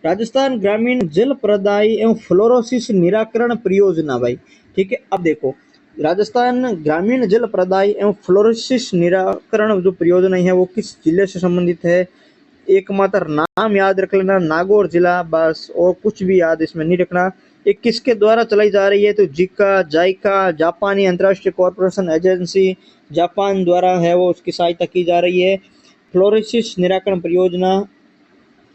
Speaker 1: राजस्थान ग्रामीण जल प्रदायी एवं फ्लोरोसिस निराकरण परियोजना भाई, ठीक है। अब देखो, राजस्थान ग्रामीण जल प्रदायी एवं फ्लोरोसिस निराकरण जो परियोजना है वो किस जिले से संबंधित है? एकमात्र नाम याद रख लेना, नागौर जिला, बस, और कुछ भी याद इसमें नहीं रखना। ये किसके द्वारा चलाई जा रही है? तो जिका, जाइका, जापानी अंतर्राष्ट्रीय कॉर्पोरेशन एजेंसी, जापान द्वारा है वो, उसकी सहायता की जा रही है। फ्लोरोसिस निराकरण परियोजना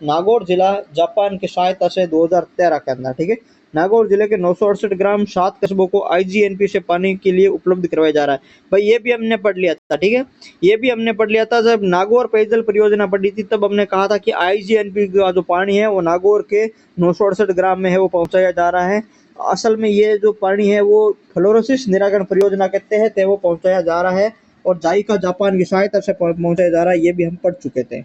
Speaker 1: नागौर जिला, जापान की सहायता से 2013 के अंदर, ठीक है। नागौर जिले के 968 ग्राम 7 कस्बों को आईजीएनपी से पानी के लिए उपलब्ध करवाया जा रहा है। भाई ये भी हमने पढ़ लिया था, ठीक है। ये भी हमने पढ़ लिया था, जब नागौर पेयजल परियोजना पढ़ी थी तब हमने कहा था कि आईजीएनपी का जो पानी है वो नागौर के 968 ग्राम में है वो पहुंचाया जा रहा है। असल में ये जो पानी है वो फ्लोरोसिस निराकरण परियोजना के तहत है वो पहुंचाया जा रहा है, और जाइका जापान की सहायता से पहुंचाया जा रहा है, ये भी हम पढ़ चुके थे,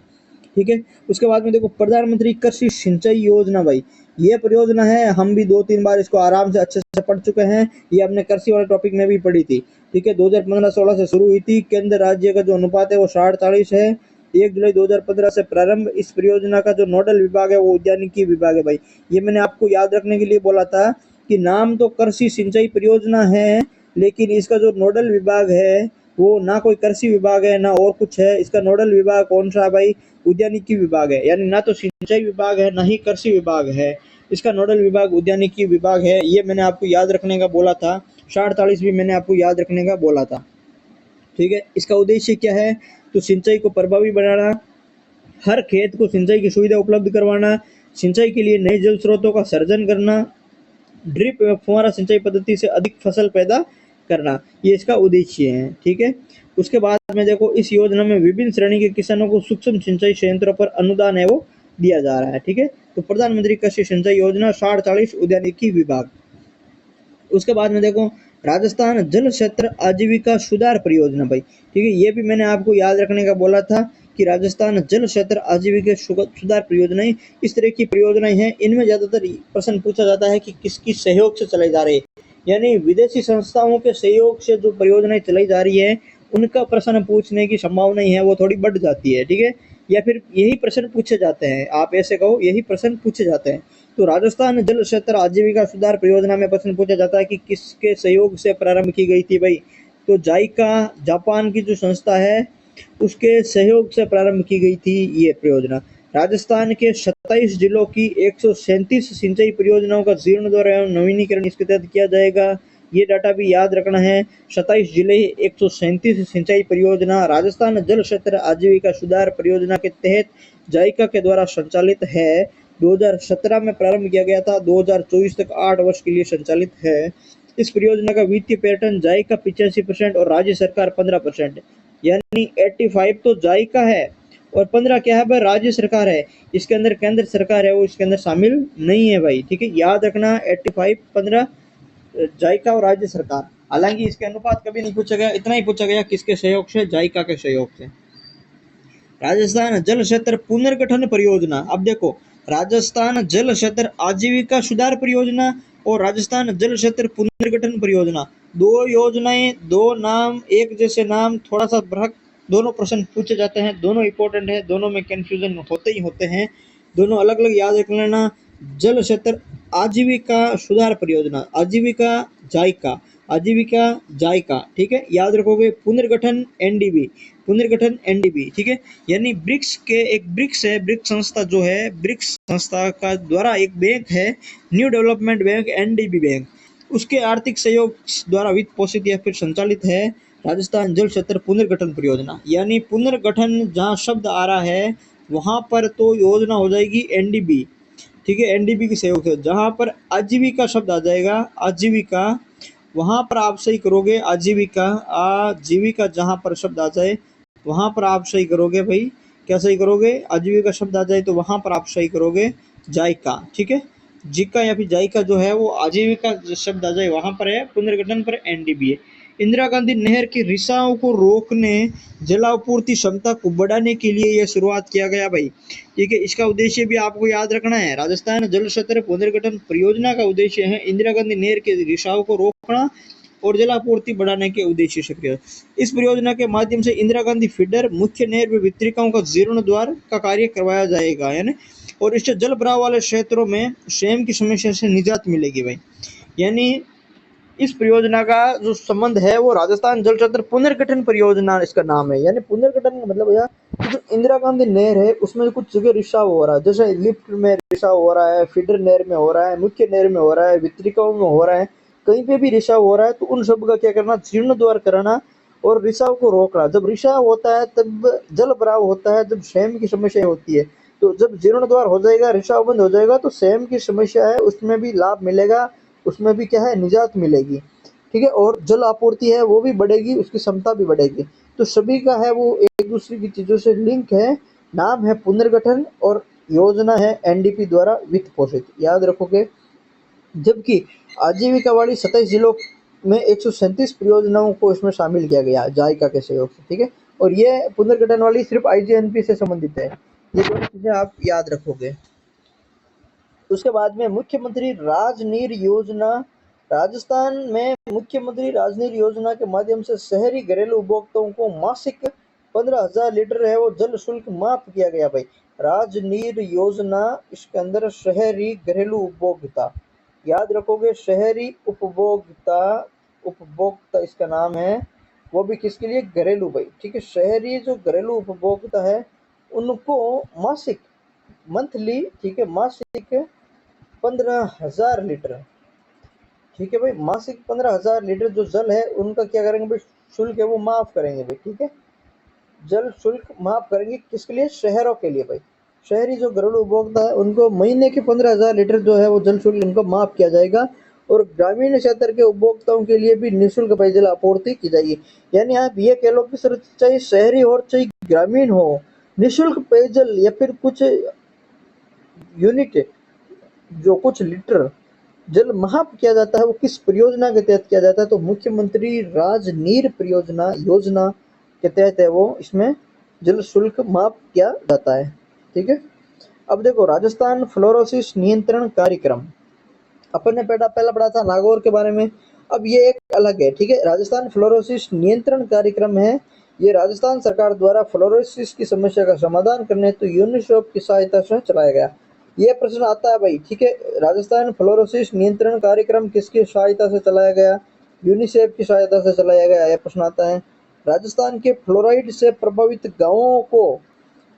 Speaker 1: ठीक है। उसके बाद में देखो, प्रधानमंत्री कृषि सिंचाई योजना भाई, ये परियोजना है, हम भी 2-3 बार इसको आराम से अच्छे से पढ़ चुके हैं। ये हमने कृषि वाले टॉपिक में भी पढ़ी थी, ठीक है। 2015-16 से शुरू हुई थी। केंद्र राज्य का जो अनुपात है वो 60-40 है। 1 जुलाई 2015 से प्रारंभ। इस परियोजना का जो नोडल विभाग है वो उद्यानिकी विभाग है भाई। ये मैंने आपको याद रखने के लिए बोला था कि नाम तो कृषि सिंचाई परियोजना है, लेकिन इसका जो नोडल विभाग है वो ना कोई कृषि विभाग है ना और कुछ है। इसका नोडल विभाग कौन सा भाई? उद्यानिकी विभाग है, यानी ना तो सिंचाई विभाग है ना ही कृषि विभाग है। इसका नोडल विभाग उद्यानिकी विभाग है। ये मैंने आपको याद रखने का बोला था। 60-40 भी मैंने आपको याद रखने का बोला था, ठीक है। इसका उद्देश्य क्या है? तो सिंचाई को प्रभावी बनाना, हर खेत को सिंचाई की सुविधा उपलब्ध करवाना, सिंचाई के लिए नए जल स्रोतों का सर्जन करना, ड्रिप एवं फुहारा सिंचाई पद्धति से अधिक फसल पैदा करना, ये इसका उद्देश्य है, ठीक है। उसके बाद में देखो, इस योजना में विभिन्न श्रेणी के किसानों को सूक्ष्म सिंचाई संयंत्रों पर अनुदान है वो दिया जा रहा है, ठीक है। तो प्रधानमंत्री कृषि सिंचाई योजना 60-40 उद्यानिकी विभाग। उसके बाद में देखो, राजस्थान जल क्षेत्र आजीविका सुधार परियोजना भाई, ठीक है। ये भी मैंने आपको याद रखने का बोला था कि राजस्थान जल क्षेत्र आजीविका सुधार परियोजनाएं, इस तरह की परियोजनाएं हैं। इनमें ज्यादातर प्रश्न पूछा जाता है कि किसकी सहयोग से चलाई जा रही है, यानी विदेशी संस्थाओं के सहयोग से जो परियोजनाएं चलाई जा रही है उनका प्रश्न पूछने की संभावना है वो थोड़ी बढ़ जाती है, ठीक है। या फिर यही प्रश्न पूछे जाते हैं, आप ऐसे कहो, यही प्रश्न पूछे जाते हैं। तो राजस्थान जल क्षेत्र आजीविका सुधार परियोजना में प्रश्न पूछा जाता है कि किसके सहयोग से प्रारंभ की गई थी भाई? तो जाइका, जापान की जो संस्था है, उसके सहयोग से प्रारंभ की गई थी ये परियोजना। राजस्थान के 27 जिलों की 137 सिंचाई परियोजनाओं का जीर्णोद्धार एवं नवीनीकरण इसके तहत किया जाएगा। ये डाटा भी याद रखना है। 27 जिले, 137 सिंचाई परियोजना राजस्थान जल क्षेत्र आजीविका सुधार परियोजना के तहत जाइका के द्वारा संचालित है। 2017 में प्रारंभ किया गया था, 2024 तक 8 वर्ष के लिए संचालित है। इस परियोजना का वित्तीय पैटर्न जाइका 85% और राज्य सरकार 15%, यानी 85 तो जाइका है और 15 क्या है भाई? राज्य सरकार है। इसके अंदर केंद्र सरकार है वो इसके अंदर शामिल नहीं है भाई, ठीक है। याद रखना, 85 15 जाइका और राज्य सरकार। हालांकि इसके अनुपात कभी नहीं पूछा गया, इतना ही पूछा गया किसके सहयोग से? जाइका के सहयोग से। राजस्थान जल क्षेत्र पुनर्गठन परियोजना। अब देखो, राजस्थान जल क्षेत्र आजीविका सुधार परियोजना और राजस्थान जल क्षेत्र पुनर्गठन परियोजना, दो योजनाएं, दो नाम, एक जैसे नाम, थोड़ा सा फर्क, दोनों प्रश्न पूछे जाते हैं, दोनों इंपॉर्टेंट है, दोनों में कंफ्यूजन होते ही होते हैं, दोनों अलग अलग याद रख लेना। जल क्षेत्र आजीविका सुधार परियोजना, आजीविका जाइका, आजीविका जाइका, ठीक है, याद रखोगे। पुनर्गठन एनडीबी, पुनर्गठन एनडीबी, ठीक है। यानी ब्रिक्स के एक ब्रिक्स है, ब्रिक्स संस्था जो है, ब्रिक्स संस्था का द्वारा एक बैंक है, new development bank, NDB bank, उसके आर्थिक सहयोग द्वारा वित्त पोषित या फिर संचालित है राजस्थान जल क्षेत्र पुनर्गठन परियोजना। यानी पुनर्गठन जहाँ शब्द आ रहा है वहां पर तो योजना हो जाएगी एनडीबी, ठीक है, एनडीबी के सहयोग से। जहां पर आजीविका शब्द आ जाएगा, आजीविका, वहां पर आप सही करोगे आजीविका। आजीविका जहां पर शब्द आ जाए वहां पर आप सही करोगे भाई। क्या सही करोगे? आजीविका शब्द आ जाए तो वहां पर आप सही करोगे जायका। ठीक है, जिका या फिर जायका जो है वो आजीविका जो शब्द आ जाए वहां पर है। पुनर्गठन पर एनडीबी है। इंदिरा गांधी नहर की रिसाव को रोकने, जलापूर्ति क्षमता को बढ़ाने के लिए यह शुरुआत किया गया भाई। ठीक है, इसका उद्देश्य भी आपको याद रखना है। राजस्थान जल क्षेत्र पुनर्गठन परियोजना का उद्देश्य है इंदिरा गांधी नहर के रिसाव को रोकना और जलापूर्ति बढ़ाने के उद्देश्य से किया। इस परियोजना के माध्यम से इंदिरा गांधी फीडर मुख्य नहर में वितरिकाओं का जीर्णोद्धार का कार्य करवाया जाएगा, है ना। और इससे जल भराव वाले क्षेत्रों में स्वयं की समस्या से निजात मिलेगी भाई। यानी इस परियोजना का जो संबंध है वो राजस्थान जल क्षेत्र पुनर्गठन परियोजना इसका नाम है। यानी पुनर्गठन का मतलब भैया जो इंदिरा गांधी नहर है उसमें कुछ जगह रिसाव हो रहा है, जैसे लिफ्ट में रिसाव हो रहा है, फीडर नहर में हो रहा है, मुख्य नहर में हो रहा है, वितरिकाओं में हो रहा है, कहीं पे भी रिसाव हो रहा है तो उन सब का क्या करना, जीर्णोद्धार कराना और रिसाव को रोकना। जब रिसाव होता है तब जल भराव होता है, जब स्वयं की समस्या होती है। तो जब जीर्णोद्धार हो जाएगा, रिसाव बंद हो जाएगा तो स्वयं की समस्या है उसमें भी लाभ मिलेगा, उसमें भी क्या है, निजात मिलेगी। ठीक है, और जल आपूर्ति है वो भी बढ़ेगी, उसकी क्षमता भी बढ़ेगी। तो सभी का है वो एक दूसरे की चीजों से लिंक है। नाम है पुनर्गठन और योजना है एनडीपी द्वारा वित्त पोषित, याद रखोगे। जबकि आजीविका वाली 27 जिलों में 137 परियोजनाओं को इसमें शामिल किया गया जायका के सहयोग से। ठीक है, और ये पुनर्गठन वाली सिर्फ आईजीएनपी से संबंधित है। ये दोनों चीजें आप याद रखोगे। उसके बाद में मुख्यमंत्री राजनीर योजना। राजस्थान में मुख्यमंत्री राजनीर योजना के माध्यम से शहरी घरेलू उपभोक्ताओं को मासिक 15,000 लीटर है वो जल शुल्क माफ किया गया भाई। राजनीर योजना, इसके अंदर शहरी घरेलू उपभोक्ता, याद रखोगे, शहरी उपभोक्ता, उपभोक्ता इसका नाम है, वो भी किसके लिए, घरेलू भाई। ठीक है, शहरी जो घरेलू उपभोक्ता है उनको मासिक, मंथली, ठीक है, मासिक 15,000 लीटर। ठीक है भाई, मासिक 15,000 लीटर जो जल है उनका क्या करेंगे भाई, शुल्क है वो माफ करेंगे भाई। ठीक है, जल शुल्क माफ करेंगे किसके लिए, शहरों के लिए भाई। शहरी जो घरेलू उपभोक्ता है उनको महीने के 15,000 लीटर जो है वो जल शुल्क उनको माफ किया जाएगा। और ग्रामीण क्षेत्र के उपभोक्ताओं के लिए भी निःशुल्क पेयजल आपूर्ति की जाएगी। यानी आप ये कह लो कि सर चाहे शहरी हो चाहे ग्रामीण हो, निःशुल्क पेयजल या फिर कुछ यूनिट, जो कुछ लीटर जल माफ किया जाता है वो किस परियोजना के तहत किया जाता है, तो मुख्यमंत्री राजनीर परियोजना योजना के तहत है वो, इसमें जल शुल्क माफ किया जाता है। ठीक है, अब देखो राजस्थान फ्लोरोसिस नियंत्रण कार्यक्रम, अपन ने पहला पढ़ा था नागौर के बारे में, अब ये एक अलग है। ठीक है, राजस्थान फ्लोरोसिस नियंत्रण कार्यक्रम है, ये राजस्थान सरकार द्वारा फ्लोरोसिस की समस्या का समाधान करने हेतु यूनिसेफ की सहायता से चलाया गया। ये प्रश्न आता है भाई। ठीक है, राजस्थान फ्लोरोसिस नियंत्रण कार्यक्रम किसकी सहायता से चलाया गया, यूनिसेफ की सहायता से चलाया गया, यह प्रश्न आता है। राजस्थान के फ्लोराइड से प्रभावित गांवों को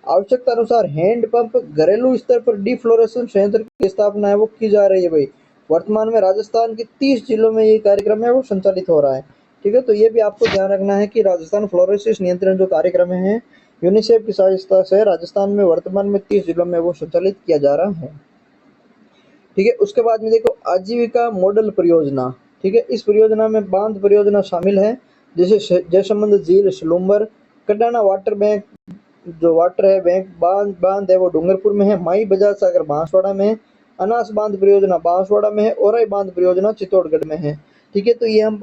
Speaker 1: आवश्यकता अनुसार हैंडपंप, घरेलू स्तर पर डिफ्लोरेशन संयंत्र की स्थापना है वो की जा रही है भाई। वर्तमान में राजस्थान के 30 जिलों में ये कार्यक्रम है वो संचालित हो रहा है। ठीक है, तो ये भी आपको ध्यान रखना है कि राजस्थान फ्लोरोसिस नियंत्रण जो कार्यक्रम है यूनिसेफ की सहायता से राजस्थान में वर्तमान में 30 जिलों में वो संचालित किया जा रहा है। ठीक है, उसके बाद में देखो आजीविका मॉडल परियोजना। ठीक है, इस परियोजना में बांध परियोजना शामिल है, जैसे जयसमंद झील सलूम्बर, कडाना वाटर बैंक, जो वाटर है बैंक बांध बांध है वो डूंगरपुर में है, माई बजाज सागर बांसवाड़ा में है, अनास बांध परियोजना बांसवाड़ा में है, ओरई बांध परियोजना चित्तौड़गढ़ में है। ठीक है, तो ये हम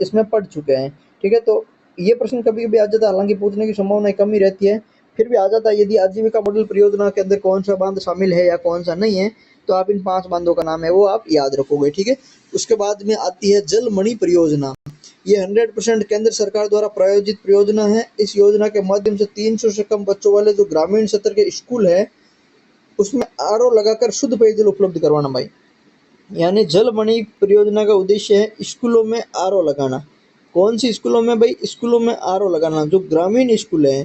Speaker 1: इसमें पढ़ चुके हैं। ठीक है, तो ये प्रश्न कभी कभी आ जाता है, हालांकि पूछने की संभावना कम ही रहती है, फिर भी आ जाता है। यदि आजीविका मॉडल परियोजना के अंदर कौन सा बांध शामिल है या कौन सा नहीं है, तो आप इन 5 बांधों का नाम है वो आप याद रखोगे। ठीक है, उसके बाद में आती है जलमणि परियोजना। ये 100% केंद्र सरकार द्वारा प्रायोजित परियोजना है। इस योजना के माध्यम से 300 से कम बच्चों वाले जो ग्रामीण क्षेत्र के स्कूल है उसमें आरओ लगाकर शुद्ध पेयजल उपलब्ध करवाना भाई। यानी जलमणि परियोजना का उद्देश्य है स्कूलों में आरओ लगाना। कौन सी स्कूलों में भाई, स्कूलों में आरओ लगाना जो ग्रामीण स्कूल है।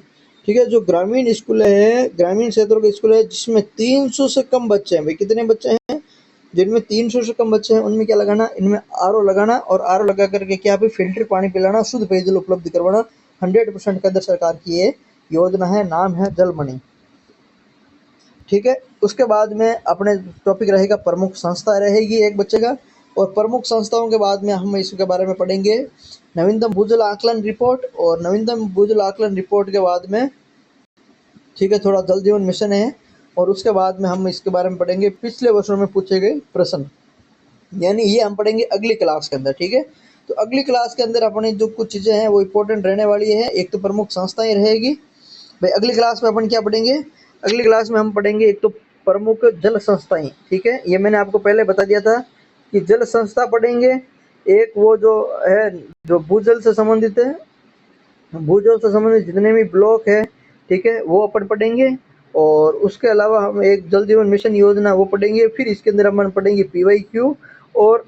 Speaker 1: ठीक है, जो ग्रामीण स्कूल है, ग्रामीण क्षेत्रों के स्कूल है जिसमें 300 से कम बच्चे हैं भाई, कितने बच्चे हैं, जिनमें 300 से कम बच्चे हैं उनमें क्या लगाना, इनमें आरओ लगाना, और आरओ लगा करके क्या भी फिल्टर पानी पिलाना, शुद्ध पेयजल उपलब्ध करवाना। 100% केंद्र सरकार की ये योजना है, नाम है जलमणि। ठीक है, उसके बाद में अपने टॉपिक रहेगा प्रमुख संस्था रहेगी एक बच्चे का,
Speaker 2: और प्रमुख संस्थाओं के बाद में हम इसके बारे में पढ़ेंगे नवीनतम भूजल आकलन रिपोर्ट, और नवीनतम भूजल आकलन रिपोर्ट के बाद में ठीक है थोड़ा जल जीवन मिशन है, और उसके बाद में हम इसके बारे में पढ़ेंगे पिछले वर्षों में पूछे गए प्रश्न, यानी ये हम पढ़ेंगे अगली क्लास के अंदर। ठीक है, तो अगली क्लास के अंदर अपनी जो कुछ चीज़ें हैं वो इंपॉर्टेंट रहने वाली है। एक तो प्रमुख संस्थाएं रहेगी भाई। अगली क्लास में अपन क्या पढ़ेंगे, अगली क्लास में हम पढ़ेंगे एक तो प्रमुख जल संस्थाएं। ठीक है, ये मैंने आपको पहले बता दिया था कि जल संस्था पढ़ेंगे, एक वो जो है जो भूजल से संबंधित है, भूजल से संबंधित जितने भी ब्लॉक है ठीक है वो अपन पढ़ेंगे, और उसके अलावा हम एक जल जीवन मिशन योजना वो पढ़ेंगे। फिर इसके अंदर हम पढ़ेंगे पीवाईक्यू, और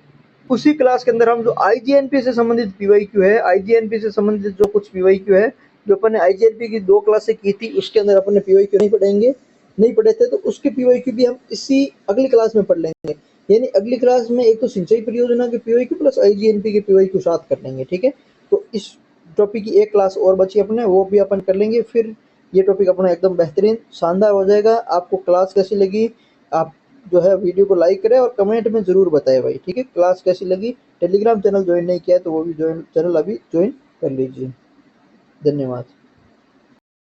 Speaker 2: उसी क्लास के अंदर हम जो आईजीएनपी से संबंधित पीवाईक्यू है, आईजीएनपी से संबंधित जो कुछ पीवाईक्यू है जो अपन ने आईजीएनपी की 2 क्लासें की थी उसके अंदर अपन ने पीवाईक्यू नहीं पढ़े थे, तो उसके पीवाईक्यू भी हम इसी अगली क्लास में पढ़ लेंगे। यानी अगली क्लास में एक तो सिंचाई परियोजना के पीवाईक्यू प्लस आईजीएनपी के पीवाईक्यू साथ कर लेंगे। ठीक है, तो इस टॉपिक की एक क्लास और बची अपने, वो भी अपन कर लेंगे। फिर ये टॉपिक अपना एकदम बेहतरीन शानदार हो जाएगा। आपको क्लास कैसी लगी, आप जो है वीडियो को लाइक करें और कमेंट में ज़रूर बताएं भाई। ठीक है, क्लास कैसी लगी। टेलीग्राम चैनल ज्वाइन नहीं किया है तो वो भी चैनल अभी ज्वाइन कर लीजिए। धन्यवाद।